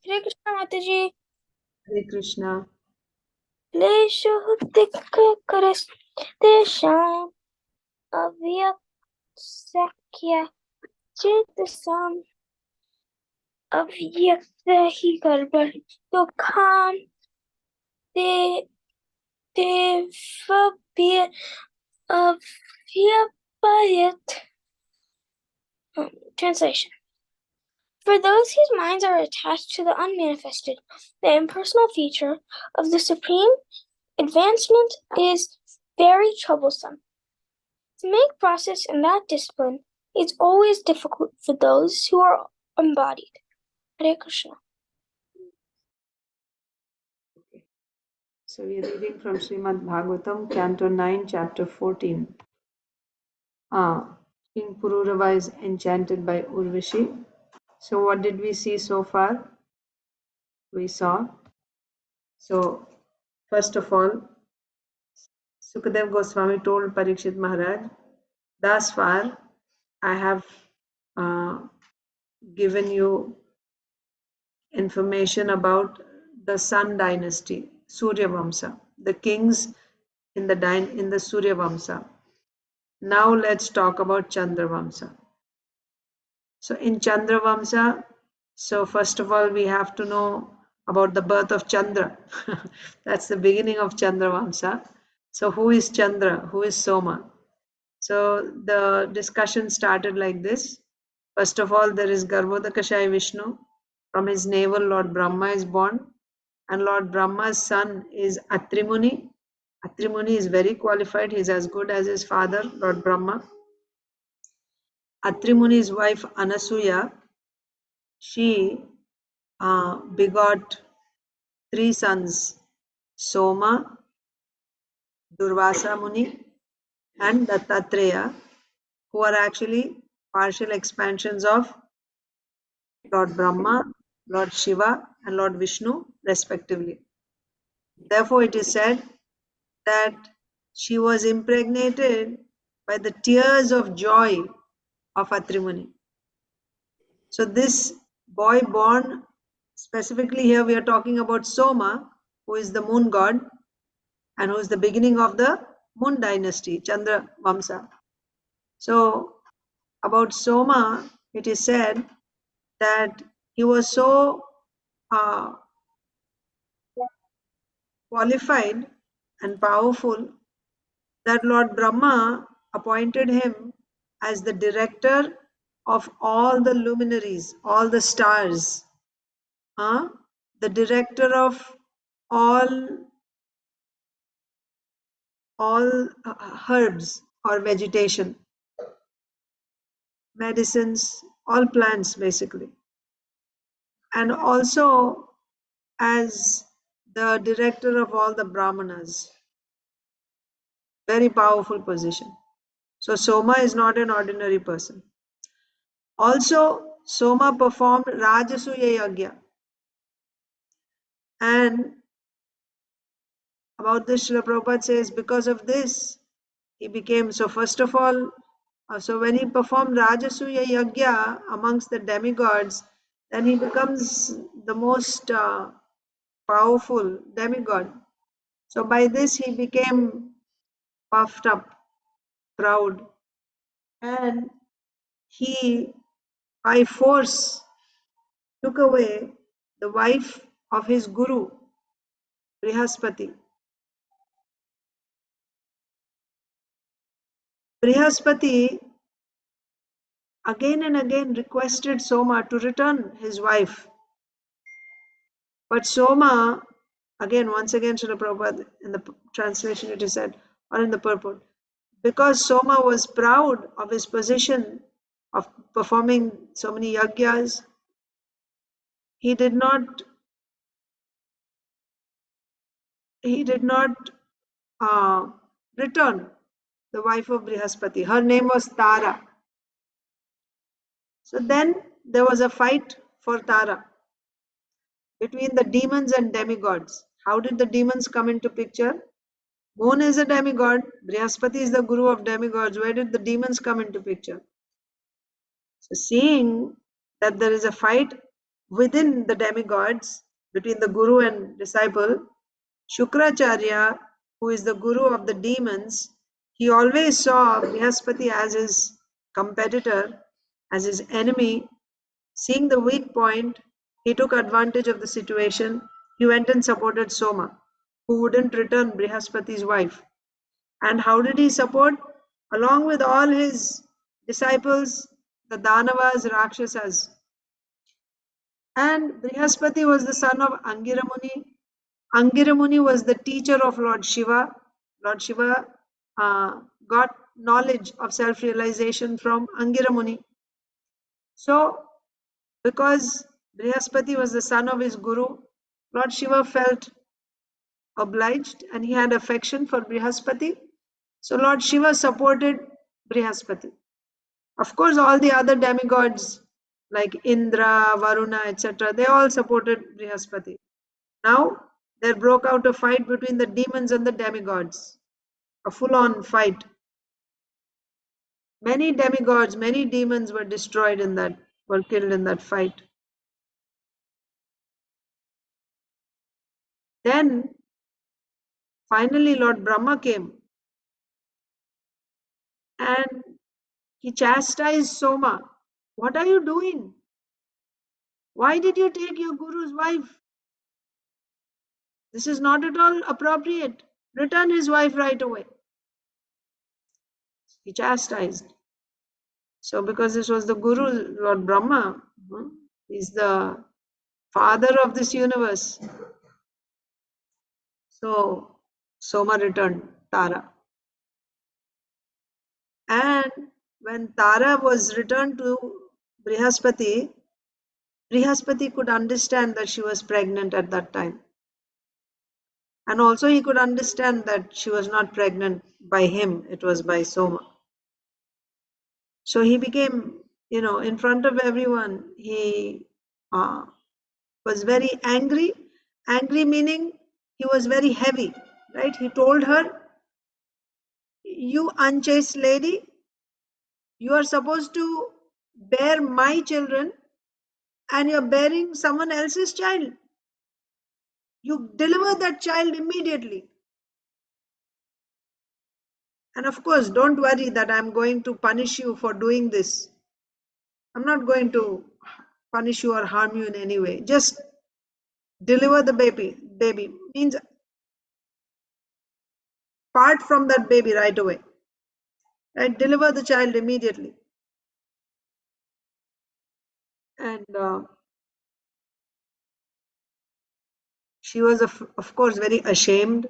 [SPEAKER 8] Hare Krishna Mataji.
[SPEAKER 1] Hare Krishna.
[SPEAKER 8] Leshohtikkaras tesham avyaksakya chetasam avyaktahi garbar dukham devabhir avyapayat. Translation. For those whose minds are attached to the unmanifested, the impersonal feature of the Supreme, advancement is very troublesome. To make progress in that discipline is always difficult for those who are embodied. Hare Krishna.
[SPEAKER 1] Okay. So we are reading from Srimad Bhagavatam, Canto 9, Chapter 14. King Pururava is enchanted by Urvashi. So what did we see so far? We saw. So first of all, Sukadev Goswami told Parikshit Maharaj, thus far I have given you information about the Sun dynasty, Surya Vamsa, the kings in the Surya Vamsa. Now let's talk about Chandra Vamsa. So in Chandra Vamsa, so first of all we have to know about the birth of Chandra. That's the beginning of Chandra Vamsa. So who is Chandra? Who is Soma? So the discussion started like this. First of all, there is Garbhodakashayi Vishnu. From his navel, Lord Brahma is born. And Lord Brahma's son is Atri Muni. Atri Muni is very qualified. He is as good as his father, Lord Brahma. Atri Muni's wife, Anasuya, she begot 3 sons, Soma, Durvasa Muni, and Dattatreya, who are actually partial expansions of Lord Brahma, Lord Shiva, and Lord Vishnu, respectively. Therefore, it is said that she was impregnated by the tears of joy of Atri Muni. So, this boy born, specifically here we are talking about Soma, who is the moon god and who is the beginning of the moon dynasty, Chandra Vamsa. So, about Soma, it is said that he was so qualified and powerful that Lord Brahma appointed him as the director of all the luminaries, all the stars, the director of all all herbs or vegetation, medicines, all plants basically. And also as the director of all the Brahmanas. Very powerful position. So Soma is not an ordinary person. Also, Soma performed Rajasuya Yagya. And about this, Srila Prabhupada says, because of this, he became, so first of all, so when he performed Rajasuya Yagya amongst the demigods, then he becomes the most powerful demigod. So by this, he became puffed up, proud, and he, by force, took away the wife of his guru, Brihaspati. Brihaspati again and again requested Soma to return his wife. But Soma, once again, Srila Prabhupada, in the translation it is said, or in the purport, because Soma was proud of his position of performing so many yagyas, he did not return the wife of Brihaspati. Her name was Tara. So then there was a fight for Tara between the demons and demigods. How did the demons come into picture? Moon is a demigod, Brihaspati is the guru of demigods. Where did the demons come into picture? So seeing that there is a fight within the demigods between the guru and disciple, Shukracharya, who is the guru of the demons, he always saw Brihaspati as his competitor, as his enemy. Seeing the weak point, he took advantage of the situation. He went and supported Soma, who wouldn't return Brihaspati's wife. And how did he support? Along with all his disciples, the Danavas, Rakshasas. And Brihaspati was the son of Angira Muni. Angira Muni was the teacher of Lord Shiva. Lord Shiva got knowledge of self-realization from Angira Muni. So, because Brihaspati was the son of his guru, Lord Shiva felt obliged and he had affection for Brihaspati. So Lord Shiva supported Brihaspati. Of course, all the other demigods like Indra, Varuna, etc., they all supported Brihaspati. Now, there broke out a fight between the demons and the demigods, a full-on fight. Many demigods, many demons were destroyed in that, were killed in that fight. Then, finally, Lord Brahma came and he chastised Soma. What are you doing? Why did you take your guru's wife? This is not at all appropriate. Return his wife right away. He chastised. So because this was the guru, Lord Brahma, he's the father of this universe. So Soma returned Tara. And when Tara was returned to Brihaspati, Brihaspati could understand that she was pregnant at that time. And also he could understand that she was not pregnant by him, it was by Soma. So he became, in front of everyone, he was very angry. Angry meaning he was very heavy, right? He told her, you unchaste lady, you are supposed to bear my children and you're bearing someone else's child. You deliver that child immediately. And of course, don't worry that I'm going to punish you for doing this. I'm not going to punish you or harm you in any way. Just deliver the baby. Baby means part from that baby right away. Right? Deliver the child immediately. And she was, of course, very ashamed,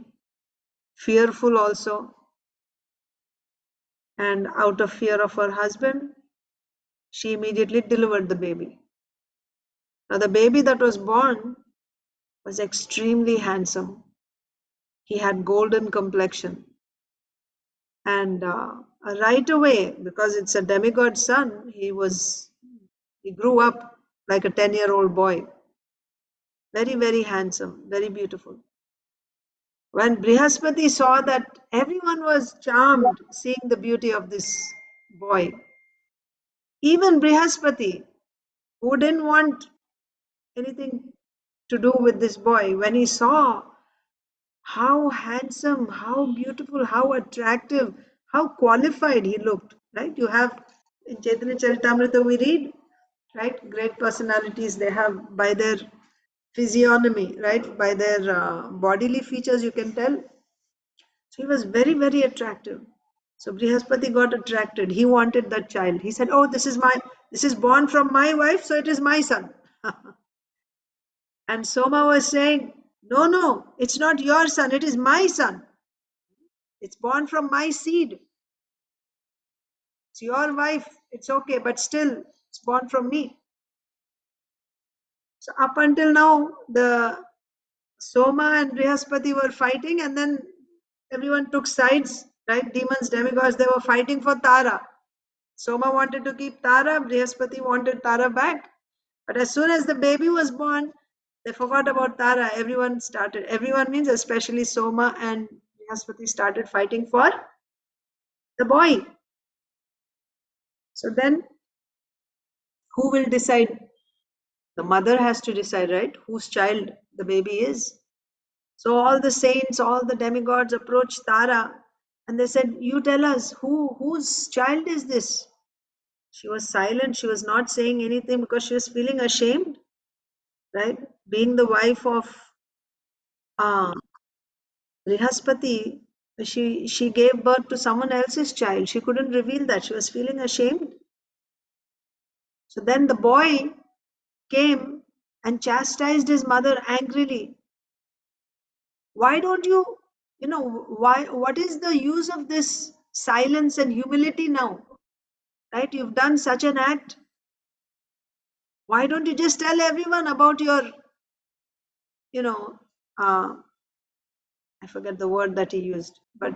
[SPEAKER 1] fearful also. And out of fear of her husband, she immediately delivered the baby. Now the baby that was born was extremely handsome. He had golden complexion, and right away, because it's a demigod son, he grew up like a 10-year-old boy. Very, very handsome, very beautiful. When Brihaspati saw that everyone was charmed seeing the beauty of this boy, even Brihaspati, who didn't want anything to do with this boy, when he saw how handsome, how beautiful, how attractive, how qualified he looked, right? You have in Chaitanya Charitamrita we read, right? Great personalities, they have by their physiognomy, right? By their bodily features, you can tell. So he was very, very attractive. So Brihaspati got attracted. He wanted that child. He said, "Oh, this is born from my wife, so it is my son." And Soma was saying, "No, no, it's not your son, it is my son. It's born from my seed. It's your wife, it's okay, but still, it's born from me." So up until now, the Soma and Brihaspati were fighting, and then everyone took sides, right? Demons, demigods, they were fighting for Tara. Soma wanted to keep Tara, Brihaspati wanted Tara back. But as soon as the baby was born, they forgot about Tara. Everyone means especially Soma and Brihaspati started fighting for the boy. So then, who will decide? The mother has to decide, right? Whose child the baby is. So all the saints, all the demigods approached Tara and they said, "You tell us, whose child is this?" She was silent. She was not saying anything because she was feeling ashamed, right? Being the wife of Brihaspati, she gave birth to someone else's child. She couldn't reveal that. She was feeling ashamed. So then the boy came and chastised his mother angrily. Why don't you, what is the use of this silence and humility now? Right? You've done such an act. Why don't you just tell everyone about your, I forget the word that he used, but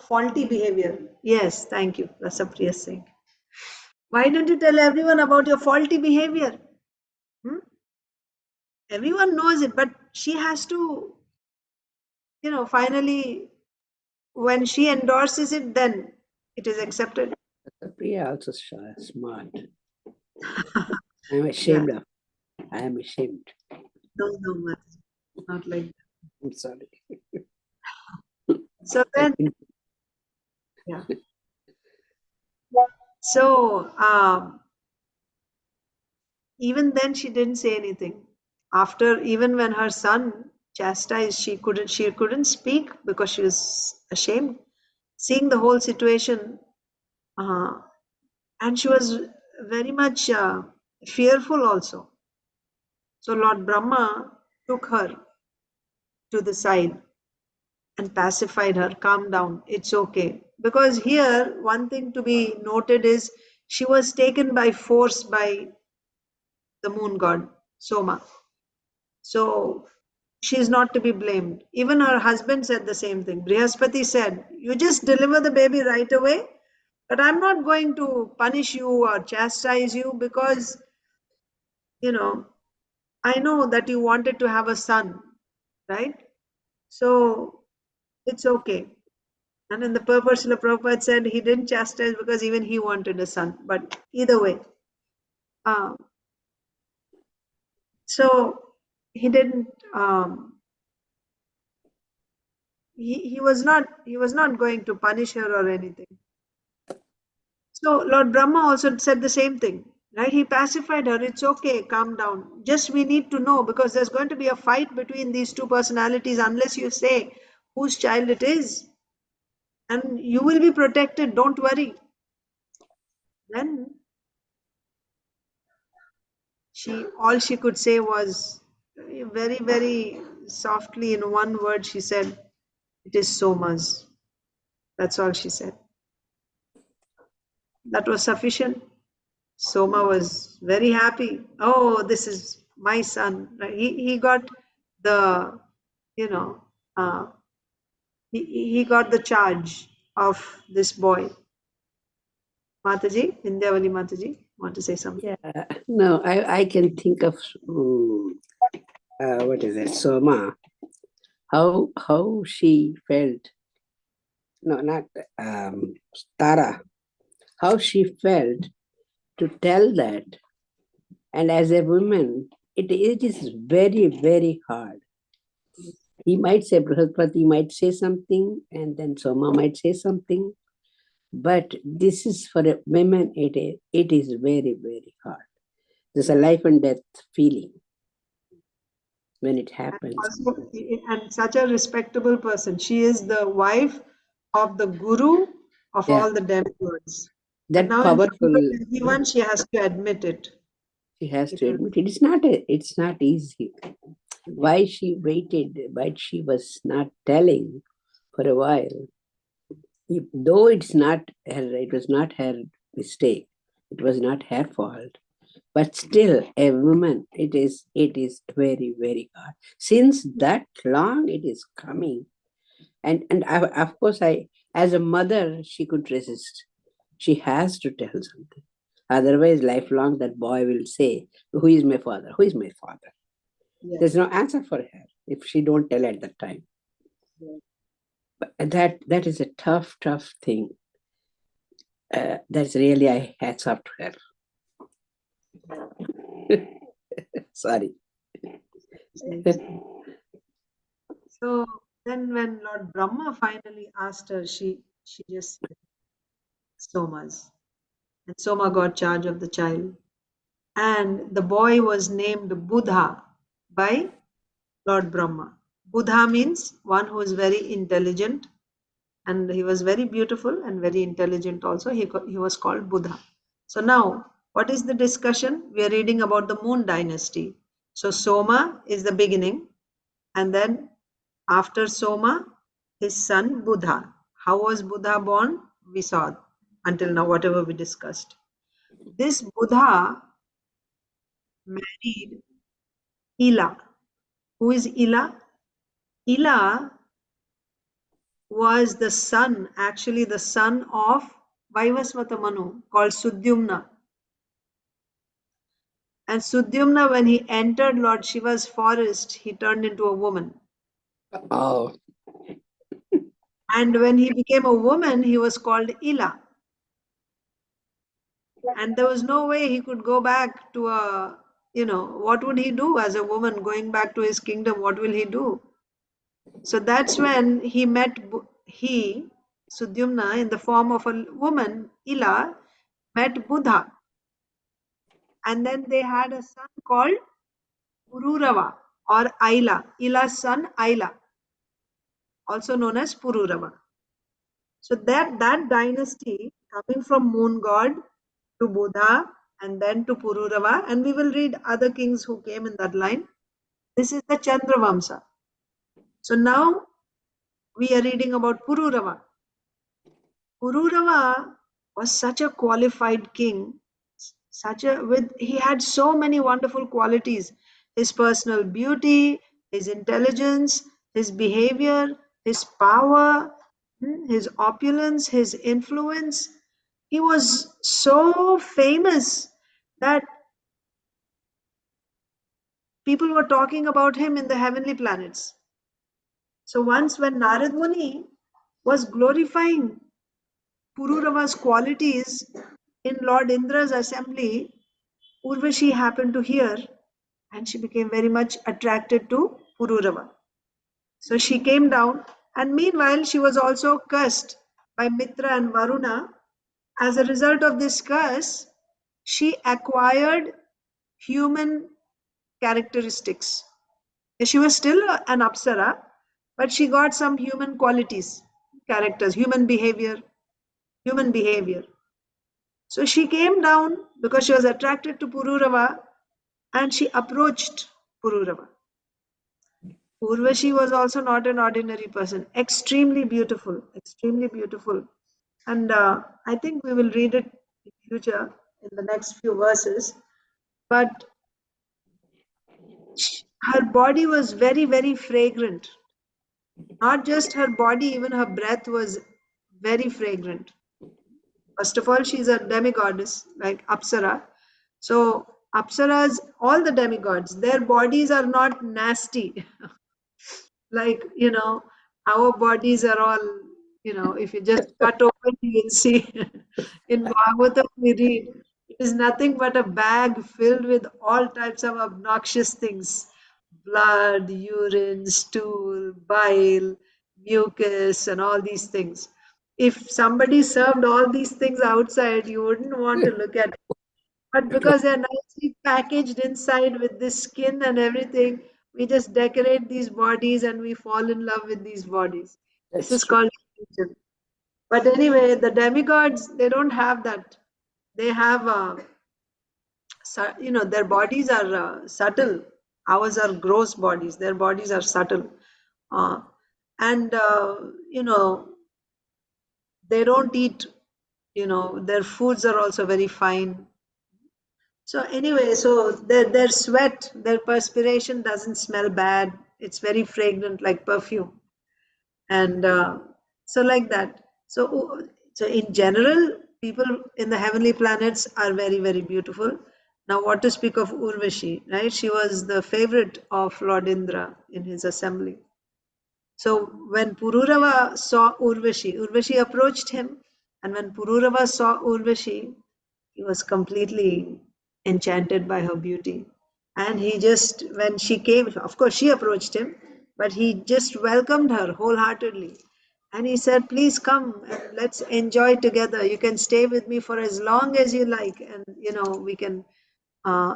[SPEAKER 1] faulty behavior. Yes, thank you, Rasapriya Singh. Why don't you tell everyone about your faulty behavior? Everyone knows it, but she has to, finally, when she endorses it, then it is accepted.
[SPEAKER 14] Priya also smart. I'm ashamed of. I am ashamed.
[SPEAKER 1] No, not like that.
[SPEAKER 14] I'm sorry.
[SPEAKER 1] So then, yeah. So even then, she didn't say anything. After, even when her son chastised, she couldn't speak because she was ashamed. Seeing the whole situation, and she was very much fearful also. So Lord Brahma took her to the side and pacified her. "Calm down, it's okay." Because here, one thing to be noted is she was taken by force by the moon god, Soma. So she is not to be blamed. Even her husband said the same thing. Brihaspati said, "You just deliver the baby right away, but I'm not going to punish you or chastise you because, I know that you wanted to have a son, right? So it's okay." And then the purpose of Prabhupada said he didn't chastise because even he wanted a son. But either way, so he didn't. He was not going to punish her or anything. So Lord Brahma also said the same thing, right? He pacified her. "It's okay, calm down. Just we need to know because there's going to be a fight between these two personalities unless you say whose child it is. And you will be protected, don't worry." Then all she could say was very, very softly in one word, she said, "It is Soma's." That's all she said. That was sufficient. Soma was very happy. Oh, this is my son. He got the, uh, he got the charge of this boy. Mataji, Indyavali Mataji, want to say something?
[SPEAKER 14] Yeah, no, I can think of what is it, Soma, how she felt. No, not Tara. How she felt to tell that, and as a woman, it is very, very hard. He might say, Brihaspati might say something, and then Soma might say something, but this is for a woman. It is very, very hard. There's a life and death feeling when it happens.
[SPEAKER 1] And such a respectable person. She is the wife of the guru of all the demigods.
[SPEAKER 14] That
[SPEAKER 1] now
[SPEAKER 14] powerful.
[SPEAKER 1] In everyone, she has to admit it.
[SPEAKER 14] She has to admit it. It's not easy. Why she waited, why she was not telling for a while. Though it was not her mistake. It was not her fault. But still, a woman, it is very, very hard. Since that long it is coming. And of course, as a mother, she could resist. She has to tell something. Otherwise, lifelong, that boy will say, who is my father? Who is my father? Yes. There's no answer for her if she don't tell at that time. Yes. But that is a tough thing. That's really a hats off to her. Sorry.
[SPEAKER 1] So then when Lord Brahma finally asked her, she just said, Soma's. And Soma got charge of the child. And the boy was named Buddha by Lord Brahma. Buddha means one who is very intelligent, and he was very beautiful and very intelligent also. He was called Buddha. So now, what is the discussion? We are reading about the Moon dynasty. So Soma is the beginning, and then after Soma, his son Buddha. How was Buddha born? We saw until now, whatever we discussed. This Buddha married Ila. Who is Ila? Ila was the son, actually the son of Vaivasvata Manu, called Sudyumna. And Sudyumna, when he entered Lord Shiva's forest, he turned into a woman.
[SPEAKER 14] Oh.
[SPEAKER 1] And when he became a woman, he was called Ila. And there was no way he could go back to what would he do as a woman going back to his kingdom? What will he do? So that's when he met, Sudyumna, in the form of a woman, Ila, met Buddha. And then they had a son called Pururava or Aila, Ila's son Aila, also known as Pururava. So that dynasty, coming from moon god to Buddha and then to Pururava, and we will read other kings who came in that line. This is the Chandravamsa. So now we are reading about Pururava. Pururava was such a qualified king, he had so many wonderful qualities. His personal beauty, his intelligence, his behavior, his power, his opulence, his influence. He was so famous that people were talking about him in the heavenly planets. So once when Narad Muni was glorifying Pururava's qualities in Lord Indra's assembly, Urvashi happened to hear, and she became very much attracted to Pururava. So she came down, and meanwhile she was also cursed by Mitra and Varuna. As a result of this curse, she acquired human characteristics. She was still an Apsara, but she got some human qualities, characters, human behavior. So she came down because she was attracted to Pururava, and she approached Pururava. Urvashi was also not an ordinary person, extremely beautiful, extremely beautiful. And I think we will read it in future in the next few verses. But her body was very, very fragrant. Not just her body, even her breath was very fragrant. First of all, she's a demigoddess like Apsara. So, Apsaras, all the demigods, their bodies are not nasty. Like, our bodies are all, if you just cut open, you will see in Bhagavatam we read, it is nothing but a bag filled with all types of obnoxious things: blood, urine, stool, bile, mucus, and all these things. If somebody served all these things outside, you wouldn't want to look at it. But because they're nicely packaged inside with this skin and everything, we just decorate these bodies and we fall in love with these bodies. This is
[SPEAKER 11] That's true.
[SPEAKER 1] called religion. But anyway, the demigods, they don't have that. They have, their bodies are subtle. Ours are gross bodies. Their bodies are subtle. Uh, and, they don't eat, their foods are also very fine. So anyway, so their sweat, their perspiration doesn't smell bad. It's very fragrant, like perfume, and so like that. So in general, people in the heavenly planets are very, very beautiful. Now, what to speak of Urvashi, right? She was the favorite of Lord Indra in his assembly. So when Pururava saw Urvashi, Urvashi approached him, and when Pururava saw Urvashi, he was completely enchanted by her beauty. And he just, when she came, of course, she approached him, but he just welcomed her wholeheartedly. And he said, please come and let's enjoy together. You can stay with me for as long as you like, and we can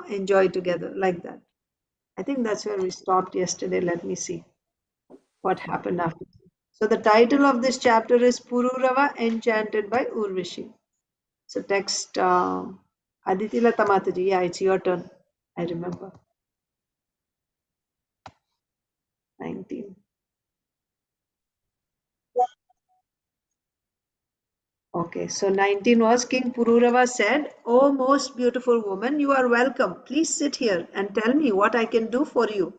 [SPEAKER 1] enjoy together like that. I think that's where we stopped yesterday. Let me see what happened after. So the title of this chapter is Pururava Enchanted by Urvashi. So text Aditi Lata Mataji, yeah, it's your turn. I remember. 19. Okay, so 19 was King Pururava said, "O most beautiful woman, you are welcome. Please sit here and tell me what I can do for you.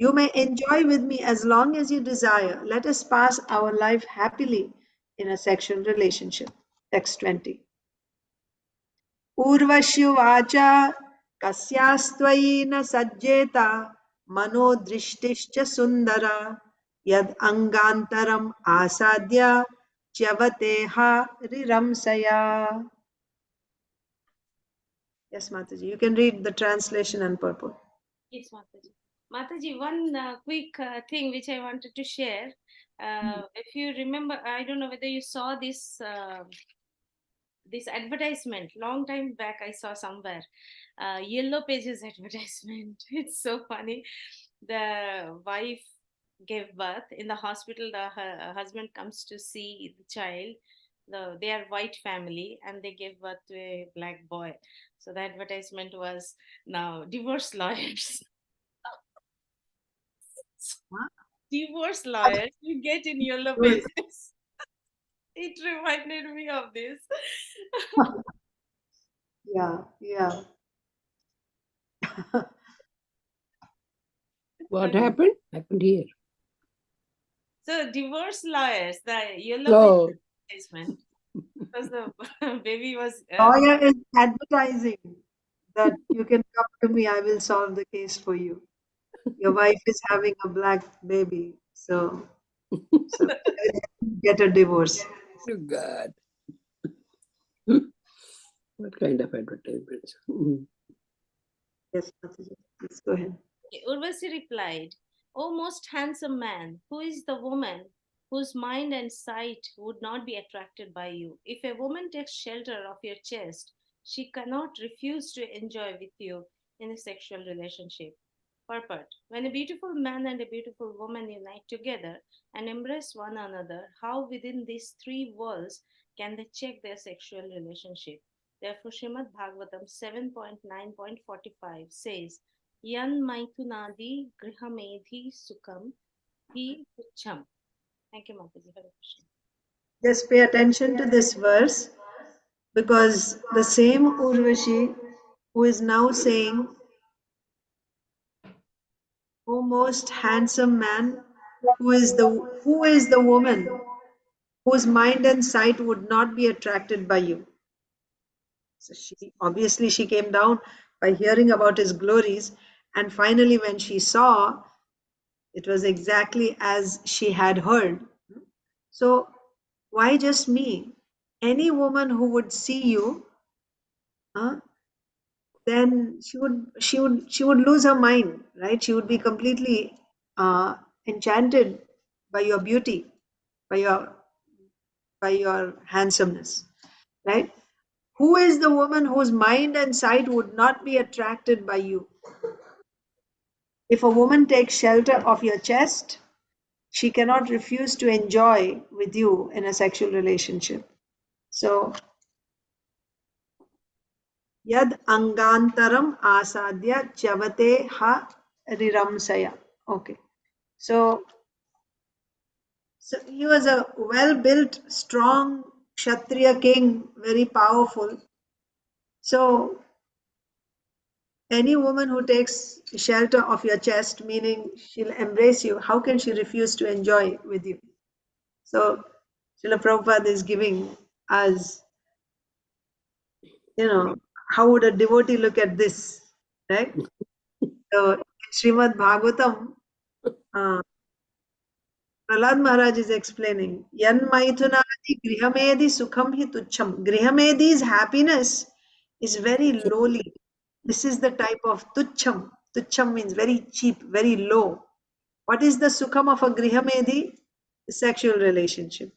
[SPEAKER 1] You may enjoy with me as long as you desire. Let us pass our life happily in a sexual relationship." Text 20. ऊर्वश्युवाच कस्यास्त्वयि न सज्जेत मनोदृष्टिश्च सुन्दरा यद् अङ्गान्तरम् आसाद्य च्यवतेहा रिरंसया. Yes, Mataji, you can read the translation and purport.
[SPEAKER 2] Yes, Mataji. Mataji, one quick thing which I wanted to share. If you remember, I don't know whether you saw this advertisement long time back. I saw somewhere Yellow Pages advertisement. It's so funny. The wife gave birth in the hospital. Her husband comes to see the child. They are white family and they gave birth to a black boy. So the advertisement was, now divorce lawyers. Divorce lawyers you get in Yellow Pages. It reminded me of this.
[SPEAKER 1] Yeah, yeah.
[SPEAKER 14] What happened? Happened here.
[SPEAKER 2] So divorce lawyers, the Yellow
[SPEAKER 14] Oh,
[SPEAKER 2] Pages advertisement, because the baby was
[SPEAKER 1] Lawyer is advertising that you can come to me, I will solve the case for you. Your wife is having a black baby, so get a divorce.
[SPEAKER 14] oh God. What kind of advertisements?
[SPEAKER 1] Yes, Mataji, please go ahead.
[SPEAKER 2] Urvasi replied, O most handsome man, who is the woman whose mind and sight would not be attracted by you? If a woman takes shelter of your chest, she cannot refuse to enjoy with you in a sexual relationship. Purport: when a beautiful man and a beautiful woman unite together and embrace one another, how within these three worlds can they check their sexual relationship? Therefore, Srimad Bhagavatam 7.9.45 says, Yan Maitunadi Grihamedhi Sukham Hi Tucham. Thank you, Mataji. Hare Krishna.
[SPEAKER 1] Just pay attention to this verse, because the same Urvashi who is now saying, "O most handsome man, who is the woman whose mind and sight would not be attracted by you?" So she came down by hearing about his glories, and finally when she saw, it was exactly as she had heard. So why just me? Any woman who would see you, then she would lose her mind, right? She would be completely enchanted by your beauty, by your handsomeness, right? Who is the woman whose mind and sight would not be attracted by you? If a woman takes shelter of your chest, she cannot refuse to enjoy with you in a sexual relationship. So, yad angantaram asadya chavate ha riramsaya. Okay. So he was a well-built, strong Kshatriya king, very powerful. So any woman who takes shelter of your chest, meaning she'll embrace you, how can she refuse to enjoy with you? So Srila Prabhupada is giving us, how would a devotee look at this, right? So in Srimad Bhagavatam, uh, Prahlad Maharaj is explaining, Yan Maithunadi Grihamedi Sukham Hi Tucham. Grihamedi's happiness is very lowly. This is the type of Tucham. Tucham means very cheap, very low. What is the Sukham of a Grihamedi? Sexual relationship.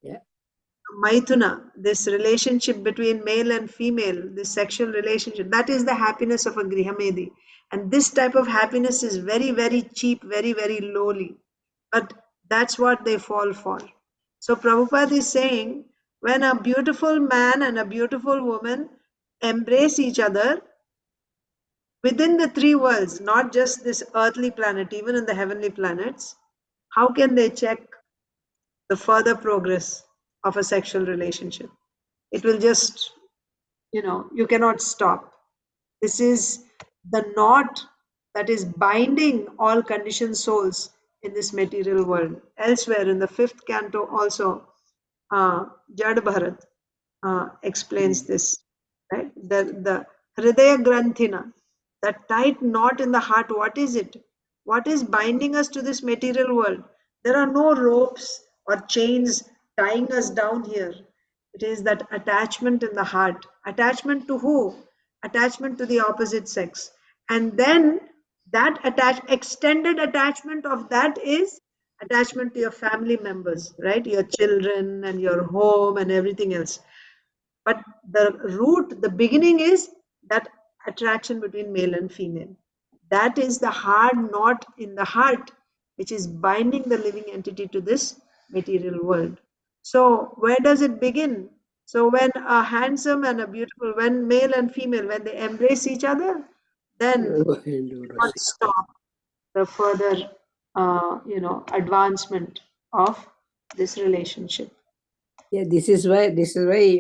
[SPEAKER 14] Yeah.
[SPEAKER 1] Maithuna, this relationship between male and female, this sexual relationship, that is the happiness of a Grihamedi. And this type of happiness is very, very cheap, very, very lowly. But that's what they fall for. So Prabhupada is saying, when a beautiful man and a beautiful woman embrace each other within the three worlds, not just this earthly planet, even in the heavenly planets, how can they check the further progress of a sexual relationship? It will just, you cannot stop. This is the knot that is binding all conditioned souls in this material world. Elsewhere in the fifth canto also, Jad Bharat explains this, right? The Hridaya Granthina, that tight knot in the heart, what is it? What is binding us to this material world? There are no ropes or chains tying us down here. It is that attachment in the heart. Attachment to who? Attachment to the opposite sex. And then that extended attachment of that is attachment to your family members, right? Your children and your home and everything else. But the root, the beginning is that attraction between male and female. That is the hard knot in the heart, which is binding the living entity to this material world. So where does it begin? So when a handsome and a beautiful, when male and female, when they embrace each other, then not stop the further, advancement of this relationship.
[SPEAKER 14] Yeah, this is why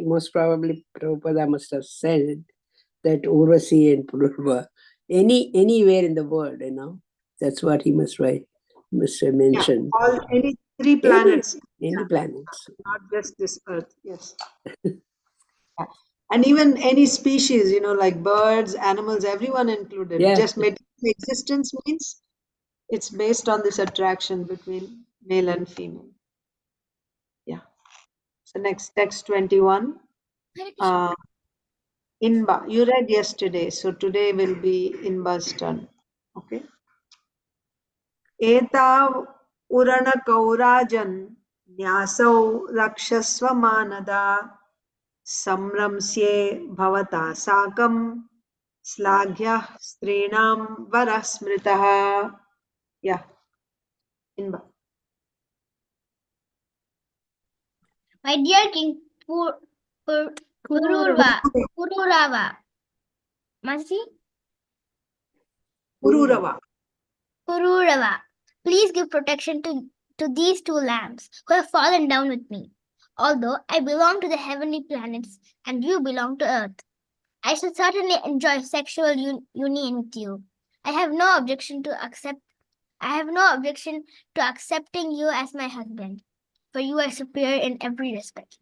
[SPEAKER 14] most probably Prabhupada must have said that Urvasi and Purva, anywhere in the world, that's what he must have mentioned.
[SPEAKER 1] Yeah, any three planets.
[SPEAKER 14] Any planets.
[SPEAKER 1] Not just this earth, yes. Yeah. And even any species, like birds, animals, everyone included.
[SPEAKER 14] Yeah.
[SPEAKER 1] Just material existence means it's based on this attraction between male and female. Yeah. So next, text 21. Inba, you read yesterday, so today will be Inba's turn. Okay. Etav urana kaurajan nyasau rakshasva manada संरम्स्ये भवता साकं श्लाघ्यः स्त्रीणां वरः स्मृतः. Yeah, Inba.
[SPEAKER 5] My dear King Pururava. Masi?
[SPEAKER 1] Pururava.
[SPEAKER 5] Pururava, please give protection to these two lambs who have fallen down with me. Although I belong to the heavenly planets and you belong to Earth, I shall certainly enjoy sexual union with you. I have no objection to accepting you as my husband, for you are superior in every respect.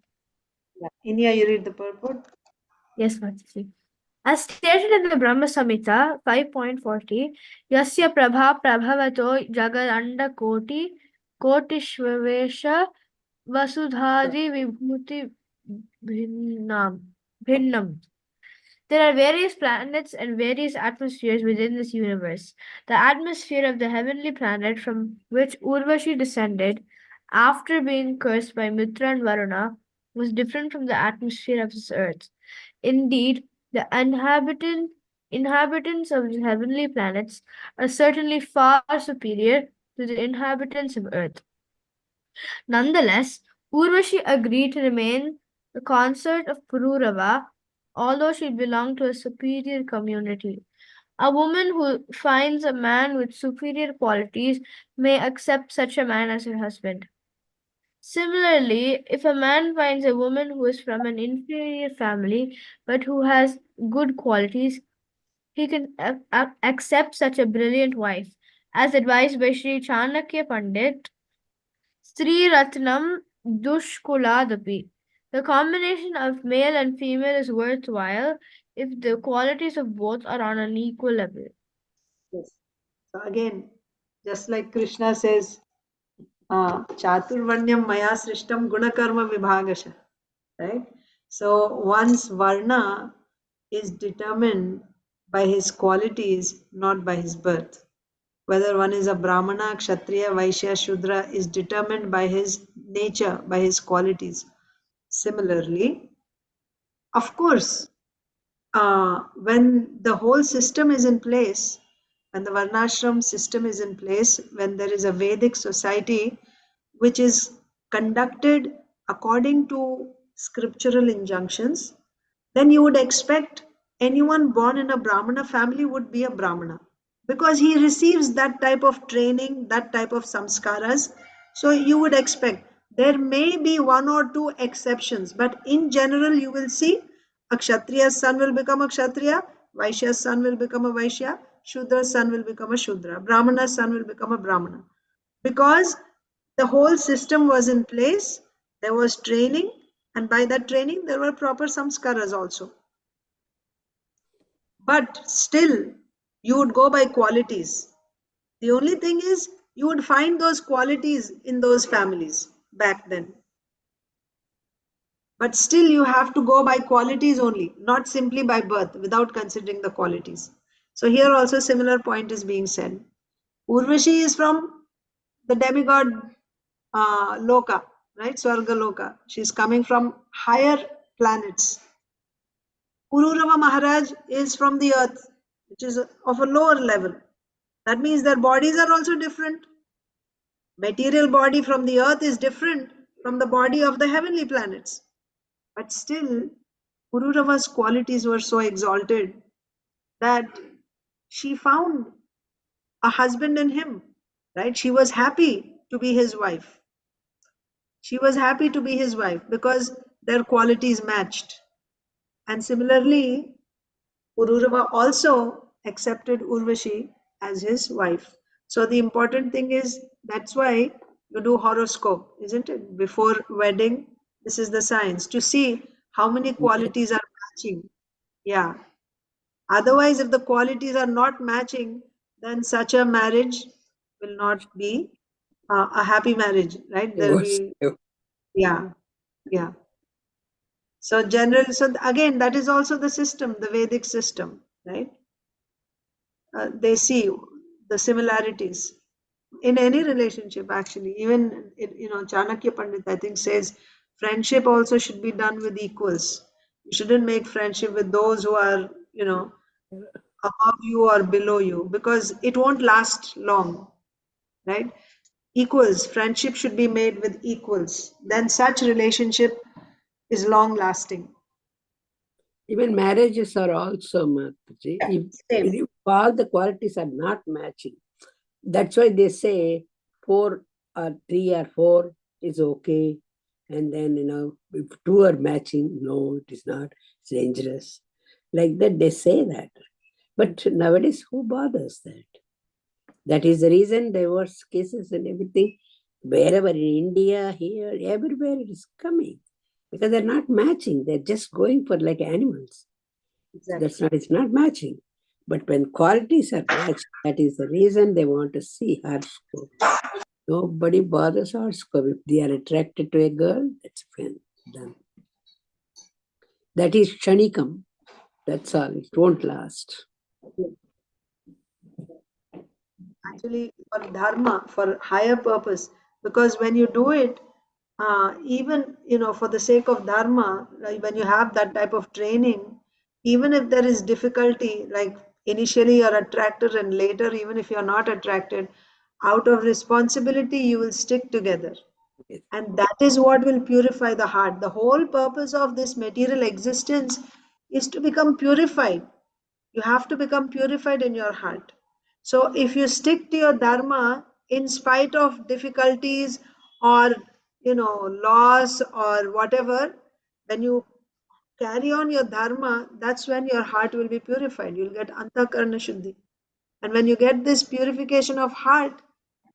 [SPEAKER 1] Inya, you read the purport?
[SPEAKER 8] Yes, Mataji. As stated in the Brahma Samhita 5.40, Yasya Prabha Prabhavato Jagadanda Kotishvesha Vasudhari Vibhuti Bhinnam. There are various planets and various atmospheres within this universe. The atmosphere of the heavenly planet from which Urvashi descended after being cursed by Mitra and Varuna was different from the atmosphere of this earth. Indeed, the inhabitants of the heavenly planets are certainly far superior to the inhabitants of earth. Nonetheless, Urvashi agreed to remain the consort of Pururava, although she belonged to a superior community. A woman who finds a man with superior qualities may accept such a man as her husband. Similarly, if a man finds a woman who is from an inferior family but who has good qualities, he can accept such a brilliant wife. As advised by Sri Chanakya Pandit, Sri Ratnam Dushkuladapi. The combination of male and female is worthwhile if the qualities of both are on an equal level.
[SPEAKER 1] Yes. So again, just like Krishna says, Chaturvanyam Maya Srishtam Gunakarma Vibhagasha. Right? So one's Varna is determined by his qualities, not by his birth. Whether one is a Brahmana, Kshatriya, Vaishya, Shudra is determined by his nature, by his qualities. Similarly, of course, when the whole system is in place, when the Varnashram system is in place, when there is a Vedic society which is conducted according to scriptural injunctions, then you would expect anyone born in a Brahmana family would be a Brahmana because he receives that type of training, that type of samskaras. So you would expect there may be one or two exceptions, but in general, you will see a Kshatriya's son will become a Kshatriya, Vaishya's son will become a Vaishya, Shudra's son will become a Shudra, Brahmana's son will become a Brahmana. Because the whole system was in place, there was training, and by that training, there were proper samskaras also. But still, you would go by qualities. The only thing is, you would find those qualities in those families back then. But still, you have to go by qualities only, not simply by birth, without considering the qualities. So here also similar point is being said. Urvashi is from the demigod Loka, right? Swarga Loka. She's coming from higher planets. Pururava Maharaj is from the earth, which is of a lower level. That means their bodies are also different. Material body from the earth is different from the body of the heavenly planets. But still, Pururava's qualities were so exalted that she found a husband in him, right? She was happy to be his wife. She was happy to be his wife because their qualities matched. And similarly, Pururava also accepted Urvashi as his wife. So the important thing is that's why you do horoscope, isn't it? Before wedding, this is the science to see how many qualities are matching. Yeah. Otherwise, if the qualities are not matching, then such a marriage will not be a happy marriage, right? There'll be, yeah, yeah. So again, that is also the system, the Vedic system, right? They see the similarities in any relationship, actually. Even, Chanakya Pandit, I think, says friendship also should be done with equals. You shouldn't make friendship with those who are, above you or below you, because it won't last long, right? Equals, friendship should be made with equals. Then such relationship is long lasting.
[SPEAKER 14] Even marriages are also, Mataji, if all the qualities are not matching, that's why they say 4 or 3 or 4 is okay. And then, if 2 are matching, no, it is not. It's dangerous. Like that, they say that. But nowadays, who bothers that? That is the reason divorce cases and everything, wherever in India, here, everywhere it is coming. Because they're not matching. They're just going for like animals. Exactly. It's not matching. But when qualities are matched, that is the reason they want to see horoscope. Nobody bothers horoscope. If they are attracted to a girl, that's fine. Done. That is Shanikam. That's all. It won't last.
[SPEAKER 1] Actually, for dharma, for higher purpose, because when you do it, even for the sake of dharma, like when you have that type of training, even if there is difficulty, like initially you're attracted and later even if you're not attracted, out of responsibility you will stick together. And that is what will purify the heart. The whole purpose of this material existence is to become purified. You have to become purified in your heart. So if you stick to your dharma in spite of difficulties or loss or whatever, when you carry on your dharma, that's when your heart will be purified. You'll get antakarna shuddhi. And when you get this purification of heart,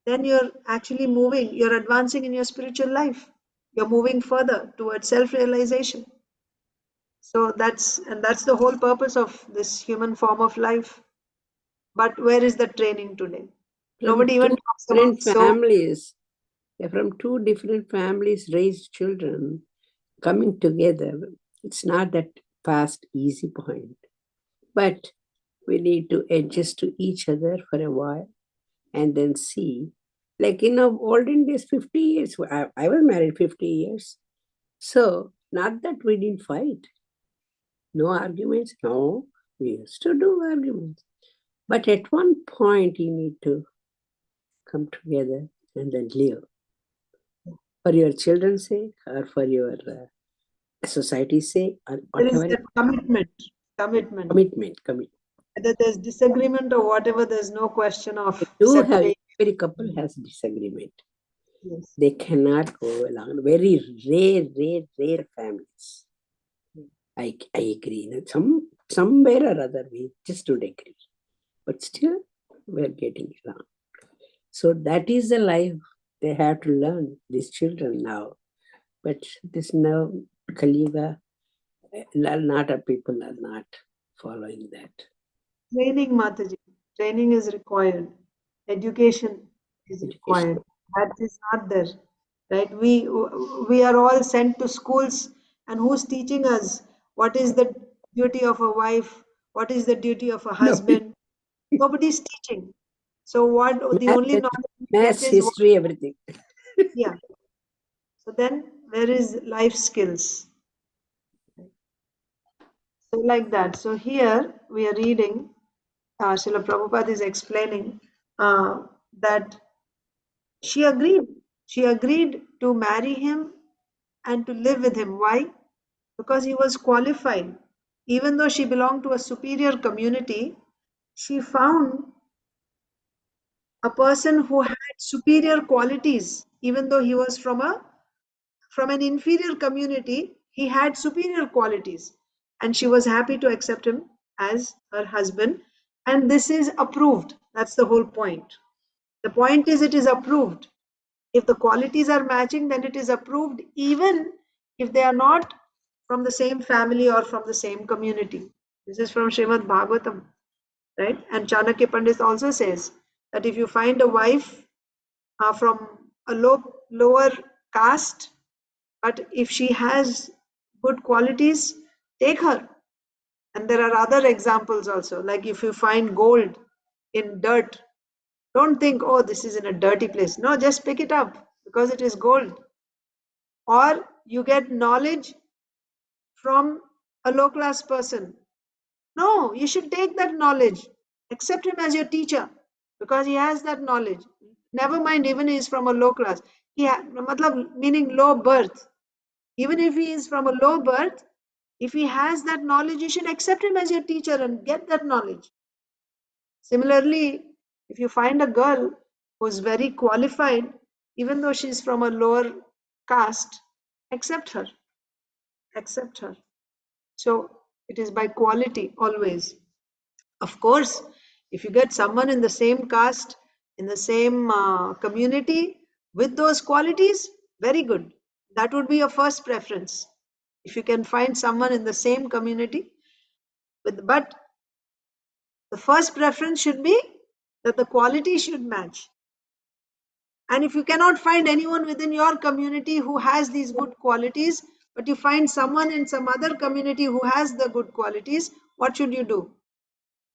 [SPEAKER 1] then you're actually moving, you're advancing in your spiritual life. You're moving further towards self-realization. So that's the whole purpose of this human form of life. But where is the training today? Nobody even talks about
[SPEAKER 14] families. From 2 different families raised children coming together. It's not that fast, easy point. But we need to adjust to each other for a while and then see. Like in the olden days, 50 years, I was married 50 years. So, not that we didn't fight. No arguments. No, we used to do arguments. But at one point, you need to come together and then live. For your children's sake or for your society's sake or whatever.
[SPEAKER 1] There is that commitment. Whether there's disagreement or whatever, there's no question of separation.
[SPEAKER 14] Every couple has disagreement. Yes. They cannot go along. Very rare families. I agree. Somewhere or other we just don't agree. But still, we're getting along. So that is the life they have to learn, these children now. But this now, Kali Yuga, a lot of people are not following that.
[SPEAKER 1] Training, Mataji. Training is required. Education is required. That is not there. Right? We are all sent to schools, and who's teaching us what is the duty of a wife, what is the duty of a husband? Nobody's teaching. So the only knowledge we get is
[SPEAKER 14] history, everything.
[SPEAKER 1] Yeah. So then where is life skills? So like that. So here we are reading, Srila Prabhupada is explaining that she agreed. She agreed to marry him and to live with him. Why? Because he was qualified. Even though she belonged to a superior community, she found a person who had superior qualities. Even though he was from an inferior community, he had superior qualities. And she was happy to accept him as her husband. And this is approved. That's the whole point. The point is, it is approved. If the qualities are matching, then it is approved, even if they are not from the same family or from the same community. This is from Srimad Bhagavatam, right? And Chanakya Pandit also says that if you find a wife from a lower caste, but if she has good qualities, take her. And there are other examples also, like if you find gold in dirt, don't think, oh, this is in a dirty place. No, just pick it up because it is gold. Or you get knowledge from a low class person. No, you should take that knowledge. Accept him as your teacher because he has that knowledge. Never mind, even he is from a low class. Meaning low birth. Even if he is from a low birth, If he has that knowledge, you should accept him as your teacher and get that knowledge. Similarly, if you find a girl who's very qualified, even though she's from a lower caste, accept her. Accept her. So it is by quality always. Of course, if you get someone in the same caste, in the same community with those qualities, very good. That would be your first preference. If you can find someone in the same community, but the first preference should be that the quality should match. And if you cannot find anyone within your community who has these good qualities, but you find someone in some other community who has the good qualities, what should you do?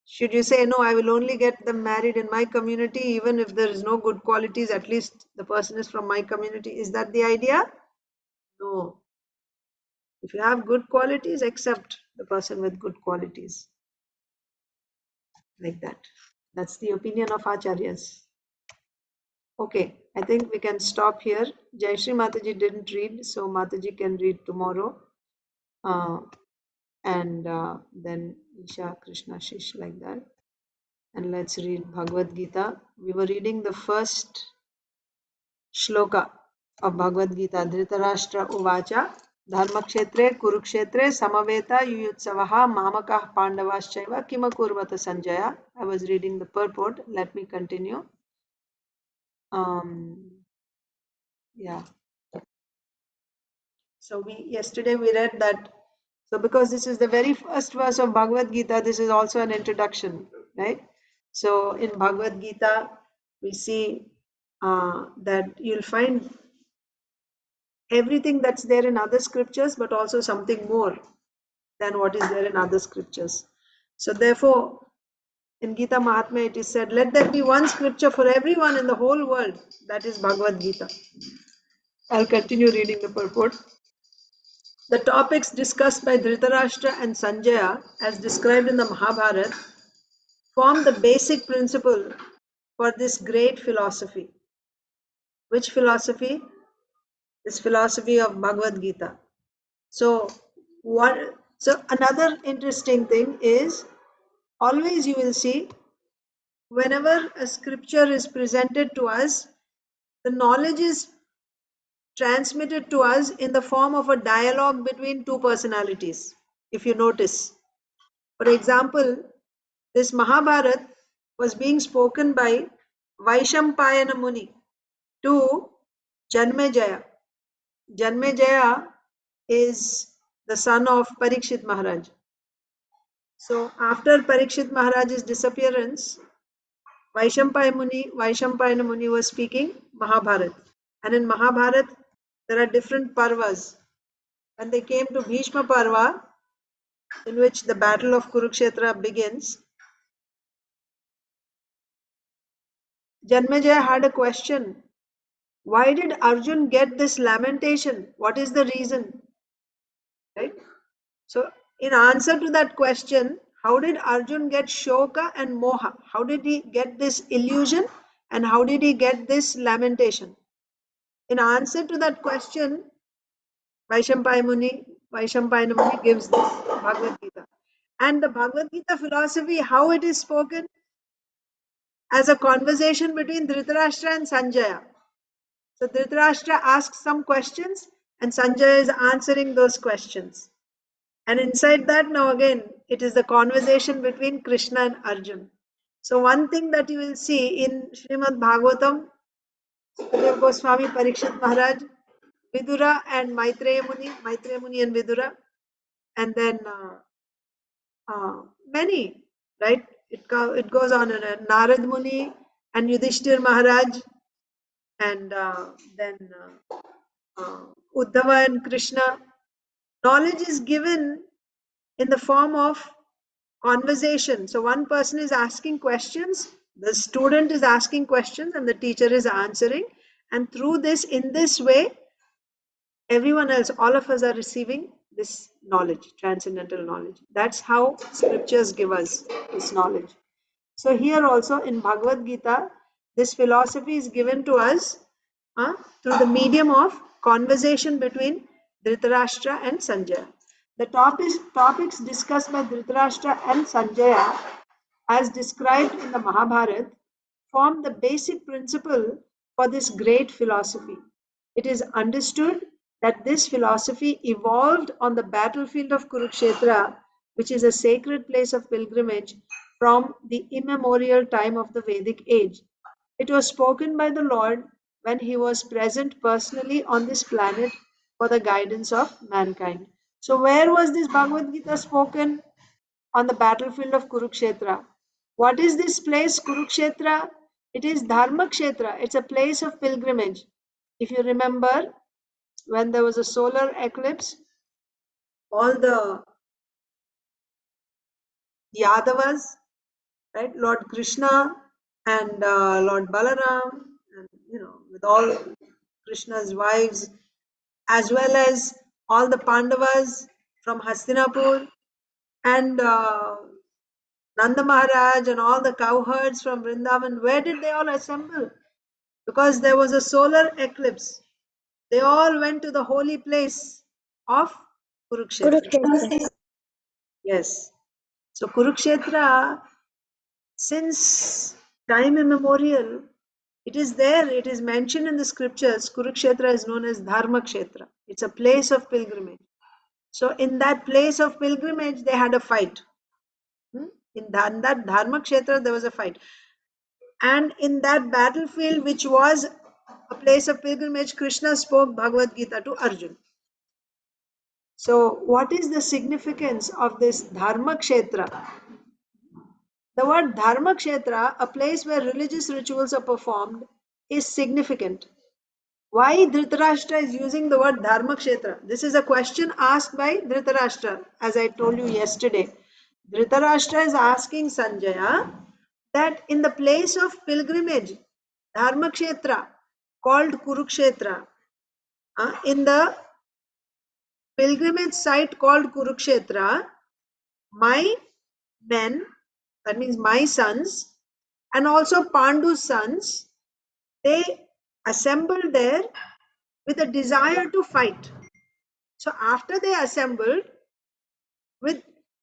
[SPEAKER 1] Should you say, no, I will only get them married in my community, even if there is no good qualities, at least the person is from my community? Is that the idea? No. If you have good qualities, accept the person with good qualities. Like that. That's the opinion of Acharyas. Okay, I think we can stop here. Jayashree Mataji didn't read, so Mataji can read tomorrow. And then Isha, Krishna, Shish, like that. And let's read Bhagavad Gita. We were reading the first shloka of Bhagavad Gita. Dhritarashtra Uvacha Dharmakshetre Kurukshetre Samaveta Yuyutsavaha Mamakah Pandavaschaiva Kimakurvata Sanjaya. I was reading the purport. Let me continue. Yeah. So yesterday we read that. So because this is the very first verse of Bhagavad Gita, this is also an introduction, right? So in Bhagavad Gita, we see that you'll find everything that's there in other scriptures, but also something more than what is there in other scriptures. So therefore, in Gita Mahatmya, it is said, let there be one scripture for everyone in the whole world. That is Bhagavad Gita. I'll continue reading the purport. The topics discussed by Dhritarashtra and Sanjaya, as described in the Mahabharata, form the basic principle for this great philosophy. Which philosophy? This philosophy of Bhagavad Gita. So another interesting thing is, always you will see, whenever a scripture is presented to us, the knowledge is transmitted to us in the form of a dialogue between two personalities, if you notice. For example, this Mahabharata was being spoken by Vaishampayana Muni to Janmejaya. Janmejaya is the son of Parikshit Maharaj. So after Parikshit Maharaj's disappearance, Vaishampayana Muni was speaking Mahabharata. And in Mahabharata, there are different parvas. When they came to Bhishma Parva, in which the battle of Kurukshetra begins, Janmejaya had a question. Why did Arjun get this lamentation? What is the reason? Right? So, in answer to that question, how did Arjun get shoka and moha? How did he get this illusion and how did he get this lamentation? In answer to that question, Vaishampayana Muni gives this Bhagavad Gita. And the Bhagavad Gita philosophy, how it is spoken? As a conversation between Dhritarashtra and Sanjaya. So Dhritarashtra asks some questions and Sanjaya is answering those questions. And inside that, now again, it is the conversation between Krishna and Arjun. So one thing that you will see in Srimad Bhagavatam, Sukadeva Goswami, Parikshit Maharaj, Vidura and Maitreya Muni and Vidura, and then many, right? It goes on, Narad Muni and Yudhishthir Maharaj, and then Uddhava and Krishna. Knowledge is given in the form of conversation. So one person is asking questions, the student is asking questions, and the teacher is answering. And through this, in this way, everyone else, all of us are receiving this knowledge, transcendental knowledge. That's how scriptures give us this knowledge. So here also in Bhagavad Gita, this philosophy is given to us through the medium of conversation between Dhritarashtra and Sanjaya. The topics discussed by Dhritarashtra and Sanjaya, as described in the Mahabharata, form the basic principle for this great philosophy. It is understood that this philosophy evolved on the battlefield of Kurukshetra, which is a sacred place of pilgrimage from the immemorial time of the Vedic age. It was spoken by the Lord when he was present personally on this planet for the guidance of mankind. So, where was this Bhagavad Gita spoken? On the battlefield of Kurukshetra. What is this place, Kurukshetra? It is Dharma Kshetra. It's a place of pilgrimage. If you remember, when there was a solar eclipse, all the Yadavas, right, Lord Krishna and Lord Balaram, and with all Krishna's wives, as well as all the Pandavas from Hastinapur, and Nanda Maharaj and all the cowherds from Vrindavan, where did they all assemble? Because there was a solar eclipse. They all went to the holy place of Kurukshetra. Yes. So Kurukshetra, since time immemorial, it is there, it is mentioned in the scriptures. Kurukshetra is known as Dharma Kshetra. It's a place of pilgrimage. So in that place of pilgrimage, they had a fight. In that Dharma Kshetra, there was a fight. And in that battlefield, which was a place of pilgrimage, Krishna spoke Bhagavad Gita to Arjuna. So, what is the significance of this Dharma Kshetra? The word Dharma Kshetra, a place where religious rituals are performed, is significant. Why Dhritarashtra is using the word Dharma Kshetra? This is a question asked by Dhritarashtra, as I told you yesterday. Dhritarashtra is asking Sanjaya that in the place of pilgrimage, Dharma Kshetra, called Kurukshetra, in the pilgrimage site called Kurukshetra, my men, that means my sons, and also Pandu's sons, they assembled there with a desire to fight. So after they assembled with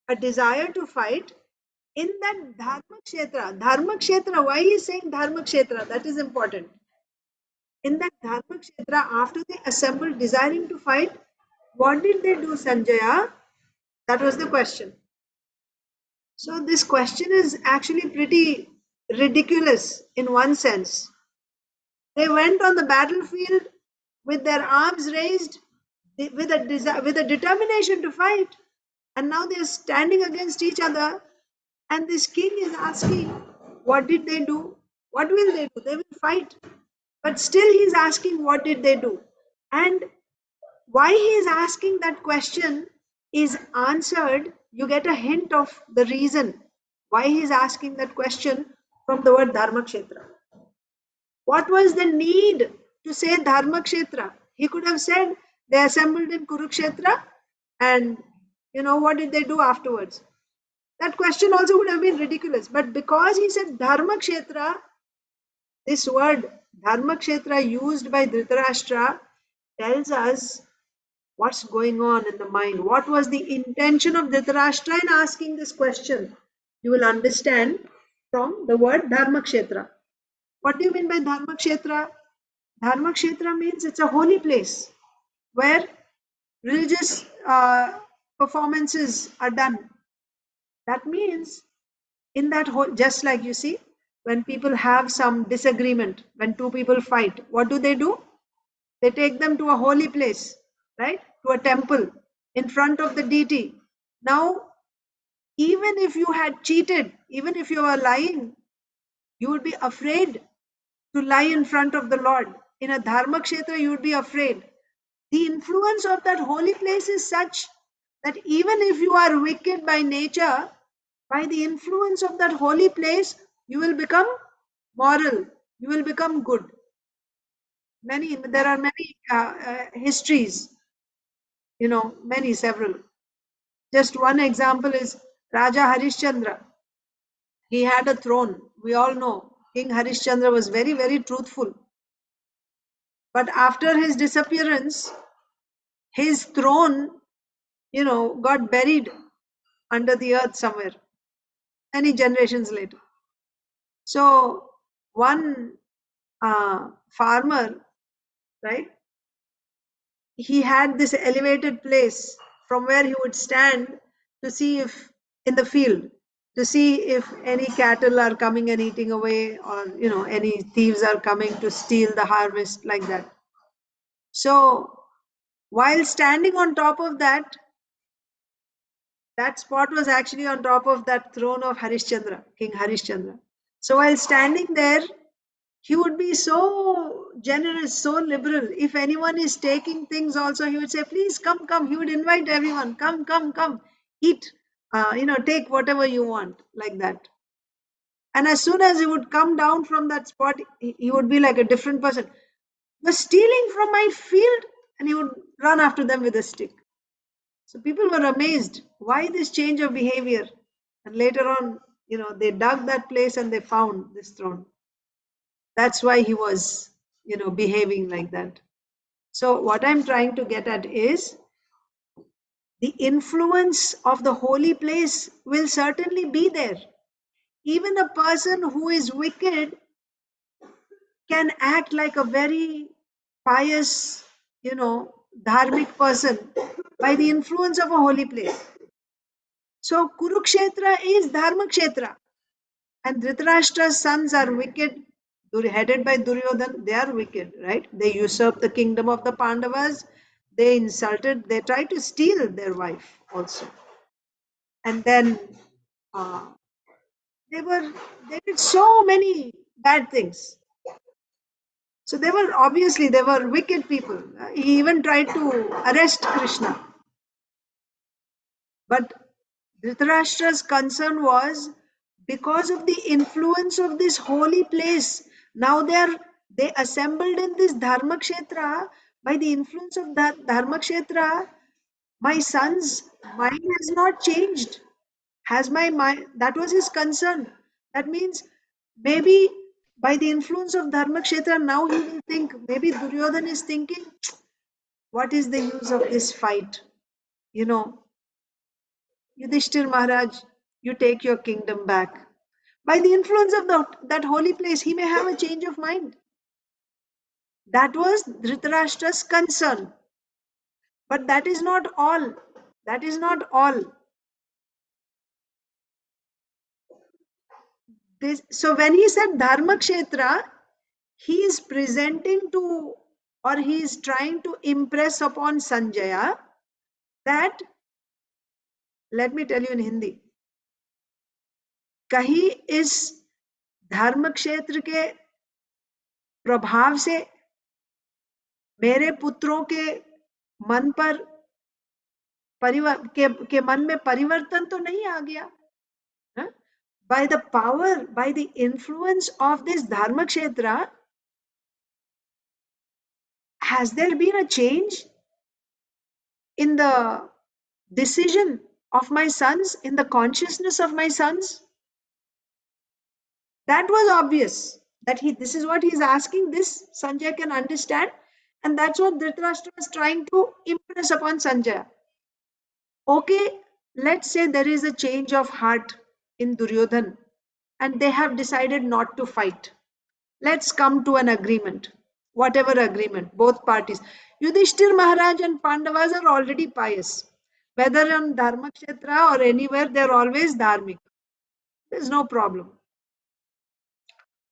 [SPEAKER 1] a desire to fight, in that Dharma Kshetra, why he is saying Dharma Kshetra? That is important. In that Dharma Kshetra, after they assembled desiring to fight, what did they do, Sanjaya? That was the question. So this question is actually pretty ridiculous in one sense. They went on the battlefield with their arms raised, with a determination to fight, and now they are standing against each other. And this king is asking, what did they do? What will they do? They will fight. But still he is asking, what did they do? And why he is asking that question is answered. You get a hint of the reason why he is asking that question from the word Dharma Kshetra. What was the need to say Dharma Kshetra? He could have said they assembled in Kurukshetra, and what did they do afterwards? That question also would have been ridiculous. But because he said Dharma Kshetra, this word Dharma Kshetra used by Dhritarashtra tells us what's going on in the mind. What was the intention of Dhritarashtra in asking this question? You will understand from the word Dharma Kshetra. What do you mean by Dharma Kshetra? Dharma Kshetra means it's a holy place where religious performances are done. That means in that whole, just like you see, when people have some disagreement, when two people fight, what do? They take them to a holy place, right? To a temple in front of the deity. Now, even if you had cheated, even if you were lying, you would be afraid to lie in front of the Lord. In a Dharma Kshetra, you would be afraid. The influence of that holy place is such that even if you are wicked by nature, by the influence of that holy place, you will become moral, you will become good. There are many histories, several. Just one example is Raja Harishchandra. He had a throne. We all know King Harishchandra was very, very truthful. But after his disappearance, his throne got buried under the earth somewhere, many generations later. So one farmer, right, he had this elevated place from where he would stand to see if in the field, to see if any cattle are coming and eating away, or any thieves are coming to steal the harvest, like that. So while standing on top of that spot was actually on top of that throne of Harishchandra, King Harishchandra. So while standing there, he would be so generous, so liberal. If anyone is taking things also, he would say, please come, come. He would invite everyone, come, come, come, eat, take whatever you want, like that. And as soon as he would come down from that spot, he would be like a different person. Was stealing from my field, and he would run after them with a stick. So people were amazed, why this change of behavior? And later on, they dug that place and they found this throne. That's why he was, behaving like that. So what I'm trying to get at is the influence of the holy place will certainly be there. Even a person who is wicked can act like a very pious, dharmic person by the influence of a holy place. So Kurukshetra is Dharma Kshetra, and Dhritarashtra's sons are wicked, headed by Duryodhan. They are wicked, right? They usurped the kingdom of the Pandavas. They insulted, they tried to steal their wife also. And then they did so many bad things. So they were wicked people. He even tried to arrest Krishna. But Dhritarashtra's concern was because of the influence of this holy place. Now they assembled in this Dharma Kshetra. By the influence of that Dharma Kshetra, my son's mind has not changed. Has my mind? That was his concern. That means maybe by the influence of Dharma Kshetra, now he will think, maybe Duryodhan is thinking, what is the use of this fight? Yudhishthir Maharaj, you take your kingdom back. By the influence of that holy place, he may have a change of mind. That was Dhritarashtra's concern. But that is not all. That is not all. So when he said Dharma Kshetra, he is presenting to, or he is trying to impress upon Sanjaya that, let me tell you in Hindi, कहीं इस धर्म क्षेत्र के प्रभाव से मेरे पुत्रों के मन पर के मन में परिवर्तन तो नहीं आ गया? By the power, by the influence of this Dharma Kshetra, has there been a change in the decision of my sons, in the consciousness of my sons? That was obvious that this is what he's asking. This Sanjay can understand, and that's what Dhritarashtra was trying to impress upon Sanjay. Okay, let's say there is a change of heart in Duryodhan and they have decided not to fight. Let's come to an agreement, whatever agreement, both parties. Yudhishthir Maharaj and Pandavas are already pious. Whether on Dharma Kshetra or anywhere, they're always dharmic. There's no problem.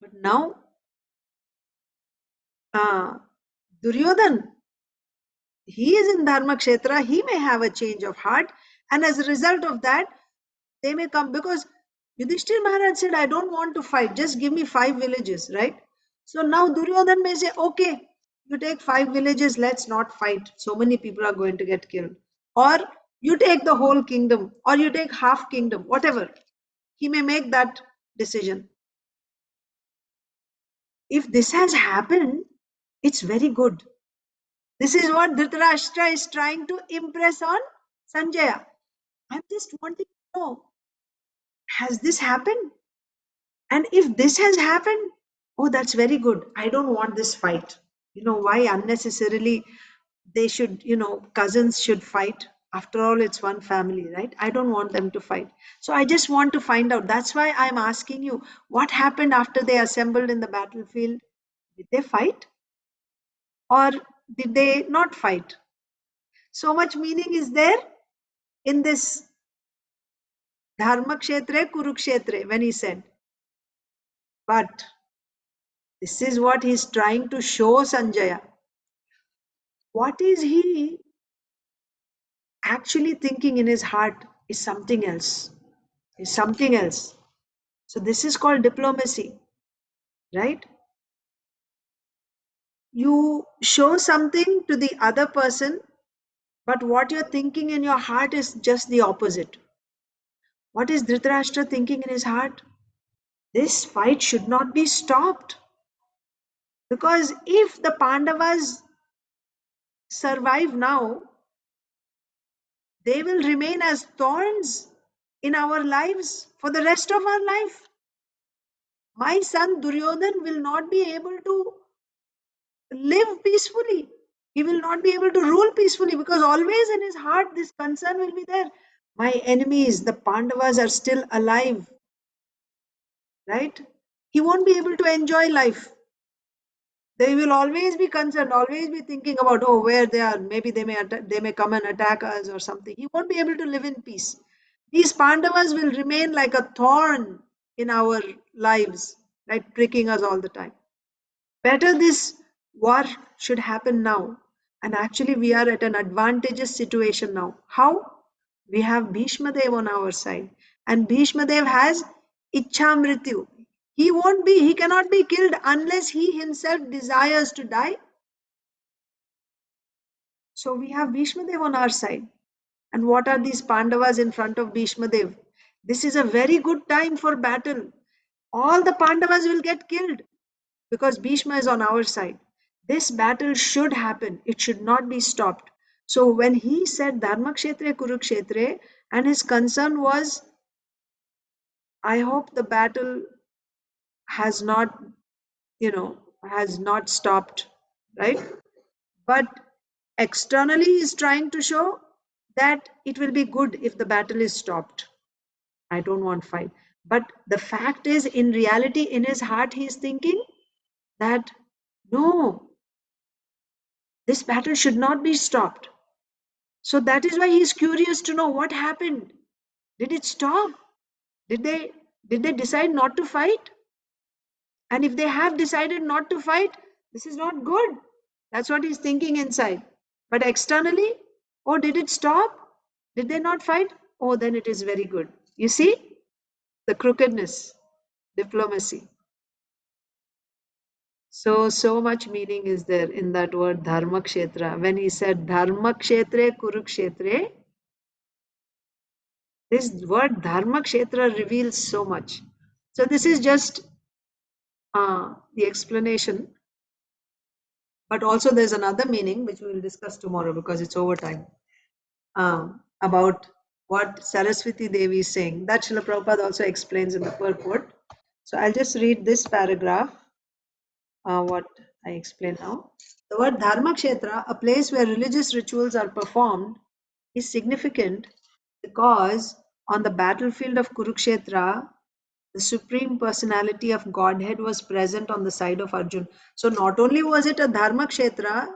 [SPEAKER 1] But now, Duryodhan, he is in Dharma Kshetra, he may have a change of heart, and as a result of that, they may come, because Yudhishthir Maharaj said, I don't want to fight, just give me 5 villages, right? So now Duryodhan may say, okay, you take 5 villages, let's not fight. So many people are going to get killed. Or you take the whole kingdom, or you take half kingdom, whatever. He may make that decision. If this has happened, it's very good. This is what Dhritarashtra is trying to impress on Sanjaya. I'm just wanting to know, has this happened? And if this has happened, oh, that's very good. I don't want this fight. Why unnecessarily they should, cousins should fight? After all, it's one family, right? I don't want them to fight. So I just want to find out. That's why I'm asking you, what happened after they assembled in the battlefield? Did they fight? Or did they not fight? So much meaning is there in this Dharmakshetre, Kurukshetre, when he said. But this is what he's trying to show Sanjaya. What is he actually thinking in his heart is something else. Is something else. So this is called diplomacy, right? You show something to the other person, but what you're thinking in your heart is just the opposite. What is Dhritarashtra thinking in his heart? This fight should not be stopped. Because if the Pandavas survive now, they will remain as thorns in our lives for the rest of our life. My son Duryodhan will not be able to live peacefully. He will not be able to rule peacefully because always in his heart this concern will be there. My enemies, the Pandavas, are still alive, right? He won't be able to enjoy life. They will always be concerned, always be thinking about, oh, where they are. Maybe they may come and attack us or something. He won't be able to live in peace. These Pandavas will remain like a thorn in our lives, right? Pricking us all the time. Better this war should happen now. And actually, we are at an advantageous situation now. How? We have Bhishma Dev on our side. And Bhishma Dev has Ichhamrityu. He cannot be killed unless he himself desires to die. So we have Bhishma Dev on our side. And what are these Pandavas in front of Bhishma Dev? This is a very good time for battle. All the Pandavas will get killed because Bhishma is on our side. This battle should happen. It should not be stopped. So when he said Dharmakshetre Kurukshetre, and his concern was, I hope the battle has not, has not stopped, right? But externally he is trying to show that it will be good if the battle is stopped. I don't want fight. But the fact is, in reality, in his heart, he is thinking that no, this battle should not be stopped. So that is why he is curious to know what happened. Did it stop? Did they decide not to fight? And if they have decided not to fight, this is not good. That's what he's thinking inside. But externally, oh, did it stop? Did they not fight? Oh, then it is very good. You see the crookedness, diplomacy. So much meaning is there in that word Dharmakshetra. When he said Dharmakshetre Kurukshetre, this word Dharmakshetra reveals so much. So this is just the explanation. But also there's another meaning which we will discuss tomorrow because it's overtime. About what Saraswati Devi is saying. That Srila Prabhupada also explains in the purport. So I'll just read this paragraph, what I explain now. The word Dharmakshetra, a place where religious rituals are performed, is significant because on the battlefield of Kurukshetra, the Supreme Personality of Godhead was present on the side of Arjun. So not only was it a Dharmakshetra,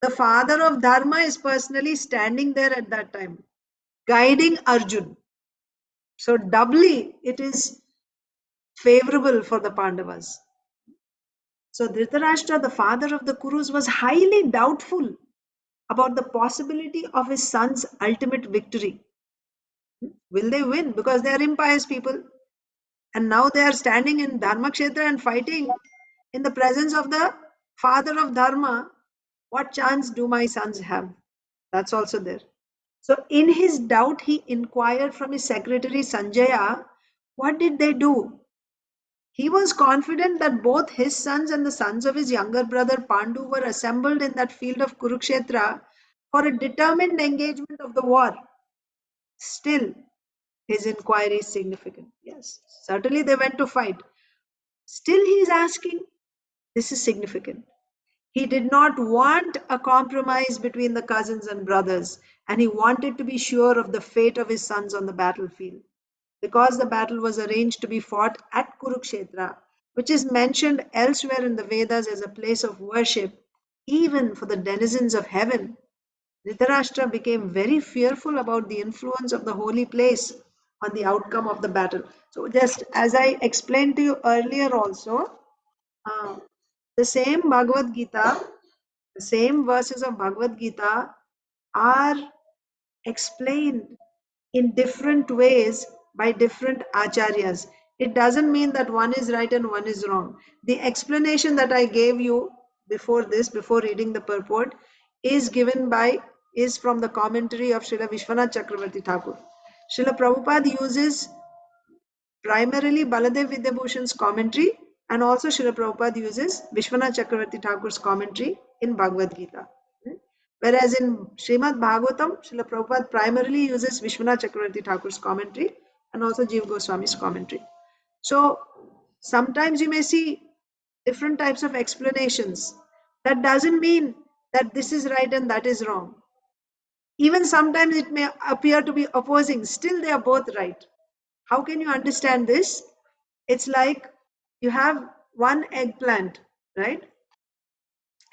[SPEAKER 1] the father of Dharma is personally standing there at that time, guiding Arjun. So doubly it is favorable for the Pandavas. So Dhritarashtra, the father of the Kurus, was highly doubtful about the possibility of his son's ultimate victory. Will they win? Because they are impious people. And now they are standing in Dharmakshetra and fighting in the presence of the father of Dharma. What chance do my sons have? That's also there. So in his doubt, he inquired from his secretary Sanjaya, what did they do? He was confident that both his sons and the sons of his younger brother Pandu were assembled in that field of Kurukshetra for a determined engagement of the war. Still, his inquiry is significant. Yes, certainly they went to fight. Still, he is asking, this is significant. He did not want a compromise between the cousins and brothers, and he wanted to be sure of the fate of his sons on the battlefield. Because the battle was arranged to be fought at Kurukshetra, which is mentioned elsewhere in the Vedas as a place of worship, even for the denizens of heaven, Dhritarashtra became very fearful about the influence of the holy place on the outcome of the battle. So, just as I explained to you earlier, also, the same Bhagavad Gita, the same verses of Bhagavad Gita are explained in different ways by different acharyas. It doesn't mean that one is right and one is wrong. The explanation that I gave you before this, before reading the purport, is from the commentary of Srila Vishwanath Chakravarti Thakur. Srila Prabhupada uses primarily Baladev Vidyabhushan's commentary, and also Srila Prabhupada uses Vishwanath Chakravarti Thakur's commentary in Bhagavad Gita. Whereas in Srimad Bhagavatam, Srila Prabhupada primarily uses Vishwanath Chakravarti Thakur's commentary and also Jiva Goswami's commentary. So sometimes you may see different types of explanations. That doesn't mean that this is right and that is wrong. Even sometimes it may appear to be opposing, still they are both right. How can you understand this? It's like you have one eggplant, right?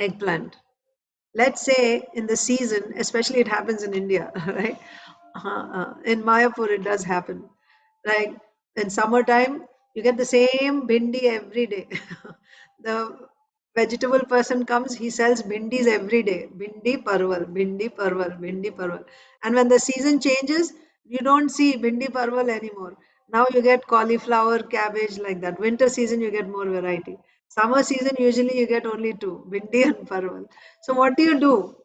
[SPEAKER 1] Eggplant. Let's say in the season, especially it happens in India, right? In Mayapur, it does happen. Like in summertime, you get the same bhindi every day. The vegetable person comes, he sells bhindis every day. Bhindi parval, bhindi parval, bhindi parval. And when the season changes, you don't see bhindi parval anymore. Now you get cauliflower, cabbage, like that. Winter season, you get more variety. Summer season, usually you get only two, bhindi and parval. So what do?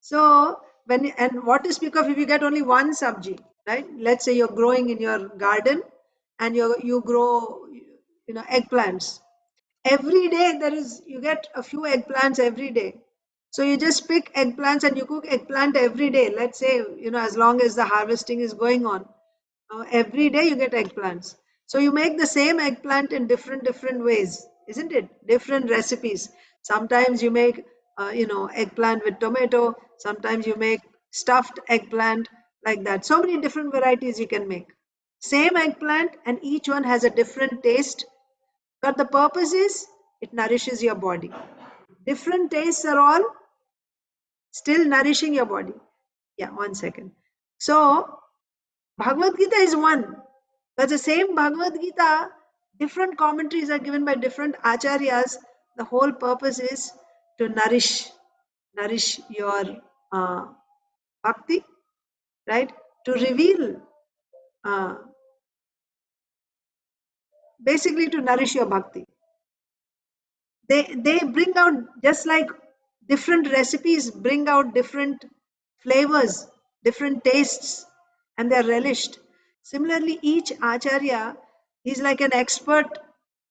[SPEAKER 1] So and what to speak of if you get only one sabji, right? Let's say you're growing in your garden and you grow, eggplants. Every day you get a few eggplants every day. So you just pick eggplants and you cook eggplant every day. Let's say, as long as the harvesting is going on, every day you get eggplants. So you make the same eggplant in different ways, isn't it? Different recipes. Sometimes you make, eggplant with tomato. Sometimes you make stuffed eggplant, like that. So many different varieties you can make. Same eggplant, and each one has a different taste. But the purpose is it nourishes your body. Different tastes are all still nourishing your body. Yeah, 1 second. So Bhagavad Gita is one. But the same Bhagavad Gita, different commentaries are given by different acharyas. The whole purpose is to nourish your bhakti, right? To reveal, basically to nourish your bhakti. They bring out, just like different recipes bring out different flavors, different tastes, and they're relished. Similarly, each acharya is like an expert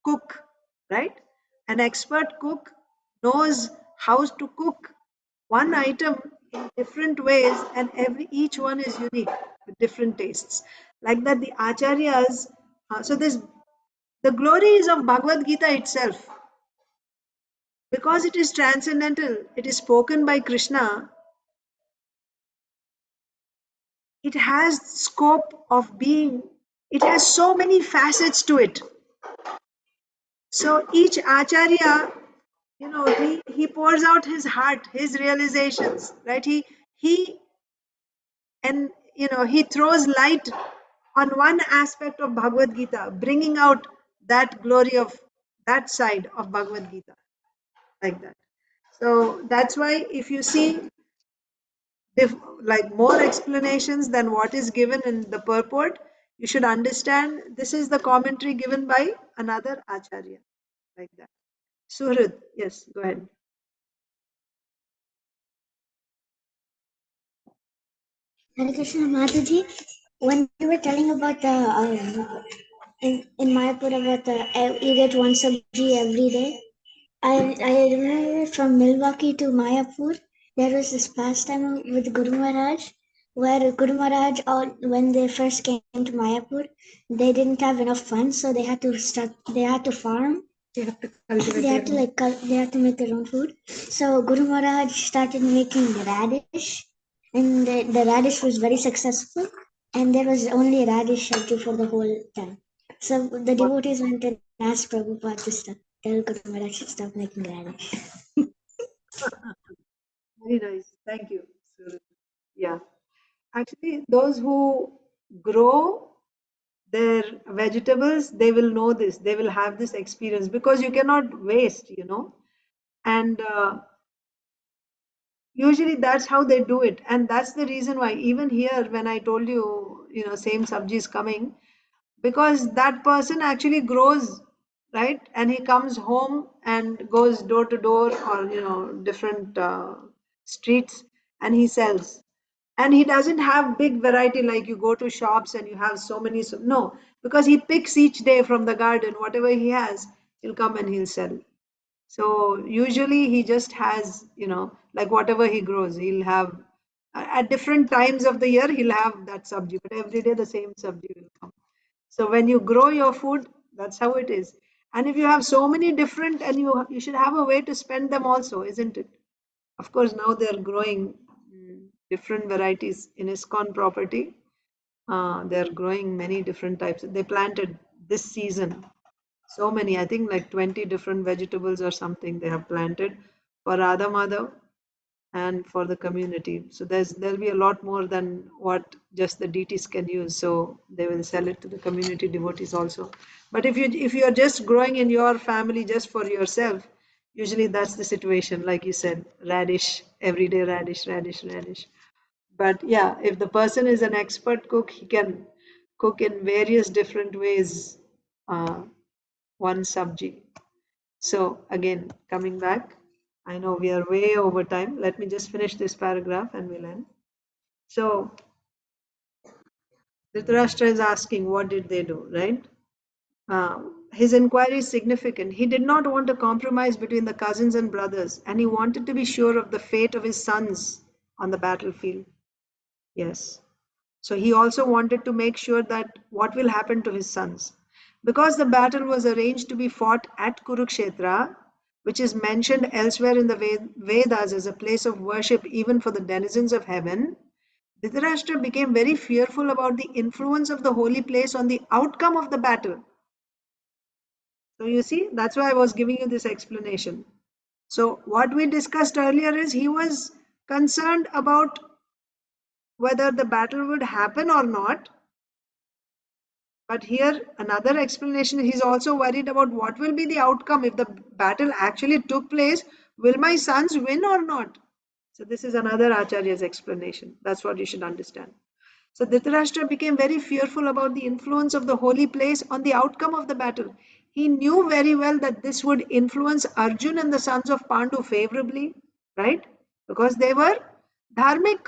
[SPEAKER 1] cook, right? An expert cook knows how to cook one item in different ways, and each one is unique with different tastes. Like that, the acharyas. So this the glory is of Bhagavad Gita itself. Because it is transcendental, it is spoken by Krishna, it has scope of being, it has so many facets to it. So each acharya, he pours out his heart, his realizations, right? He and he throws light on one aspect of Bhagavad Gita, bringing out that glory of that side of Bhagavad Gita, like that. So that's why if you see like more explanations than what is given in the purport, you should understand this is the commentary given by another acharya, like that. Suhrid, yes, go ahead.
[SPEAKER 15] Hare Krishna Mataji, when you were telling about the in Mayapur about you get one sabji every day, I remember from Milwaukee to Mayapur, there was this pastime with Guru Maharaj, where Guru Maharaj, when they first came to Mayapur, they didn't have enough funds, so they had to farm. They had to make their own food. So Guru Maharaj started making radish and the radish was very successful, and there was only a radish Shakti for the whole time. So the devotees went and asked Prabhupada to stop, tell Guru Maharaj to stop making radish.
[SPEAKER 1] Very nice. Thank you, Suraj. Yeah. Actually, those who grow their vegetables, they will know this. They will have this experience because you cannot waste, And usually that's how they do it. And that's the reason why, even here, when I told you, same sabji is coming, because that person actually grows, right? And he comes home and goes door to door or, different streets, and he sells. And he doesn't have big variety like you go to shops and you have so many. No, because he picks each day from the garden, whatever he has, he'll come and he'll sell. So usually he just has, like whatever he grows, he'll have at different times of the year, he'll have that sabji, but every day the same sabji will come. So when you grow your food, that's how it is. And if you have so many different, and you should have a way to spend them also, isn't it? Of course, now they're growing different varieties in ISKCON property. They're growing many different types. They planted this season so many, I think like 20 different vegetables or something they have planted for Radha Madhav and for the community. So there'll be a lot more than what just the deities can use. So they will sell it to the community devotees also. But if you're just growing in your family just for yourself, usually that's the situation, like you said, radish, everyday radish, radish, radish. But yeah, if the person is an expert cook, he can cook in various different ways. One sabji. So again, coming back, I know we are way over time. Let me just finish this paragraph and we'll end. So Dhritarashtra is asking, what did they do, right? His inquiry is significant. He did not want a compromise between the cousins and brothers, and he wanted to be sure of the fate of his sons on the battlefield. Yes. So he also wanted to make sure that what will happen to his sons. Because the battle was arranged to be fought at Kurukshetra, which is mentioned elsewhere in the Vedas as a place of worship even for the denizens of heaven, Dhritarashtra became very fearful about the influence of the holy place on the outcome of the battle. So you see, that's why I was giving you this explanation. So what we discussed earlier is he was concerned about whether the battle would happen or not. But here, another explanation, he's also worried about what will be the outcome if the battle actually took place. Will my sons win or not? So this is another Acharya's explanation. That's what you should understand. So Dhritarashtra became very fearful about the influence of the holy place on the outcome of the battle. He knew very well that this would influence Arjun and the sons of Pandu favorably, right? Because they were dharmic.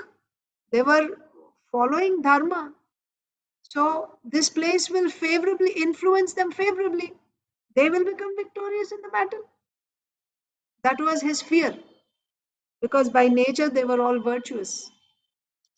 [SPEAKER 1] They were following dharma. So this place will favorably influence them favorably. They will become victorious in the battle. That was his fear, because by nature they were all virtuous.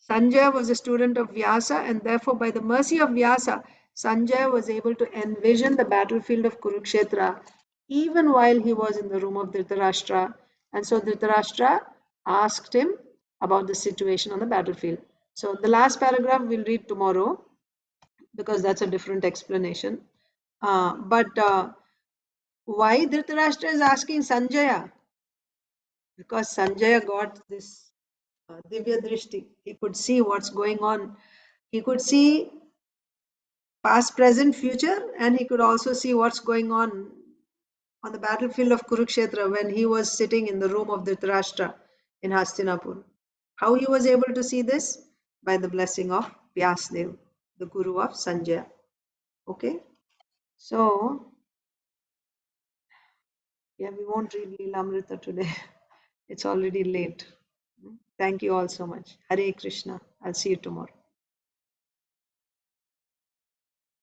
[SPEAKER 1] Sanjaya was a student of Vyasa, and therefore by the mercy of Vyasa, Sanjaya was able to envision the battlefield of Kurukshetra even while he was in the room of Dhritarashtra. And so Dhritarashtra asked him about the situation on the battlefield. So the last paragraph we'll read tomorrow, because that's a different explanation. But why Dhritarashtra is asking Sanjaya? Because Sanjaya got this Divya Drishti. He could see what's going on. He could see past, present, future, and he could also see what's going on the battlefield of Kurukshetra when he was sitting in the room of Dhritarashtra in Hastinapur. How he was able to see this? By the blessing of Vyasdev, the guru of Sanjaya. Okay? So, yeah, we won't read Leelamrita today. It's already late. Thank you all so much. Hare Krishna. I'll see you tomorrow.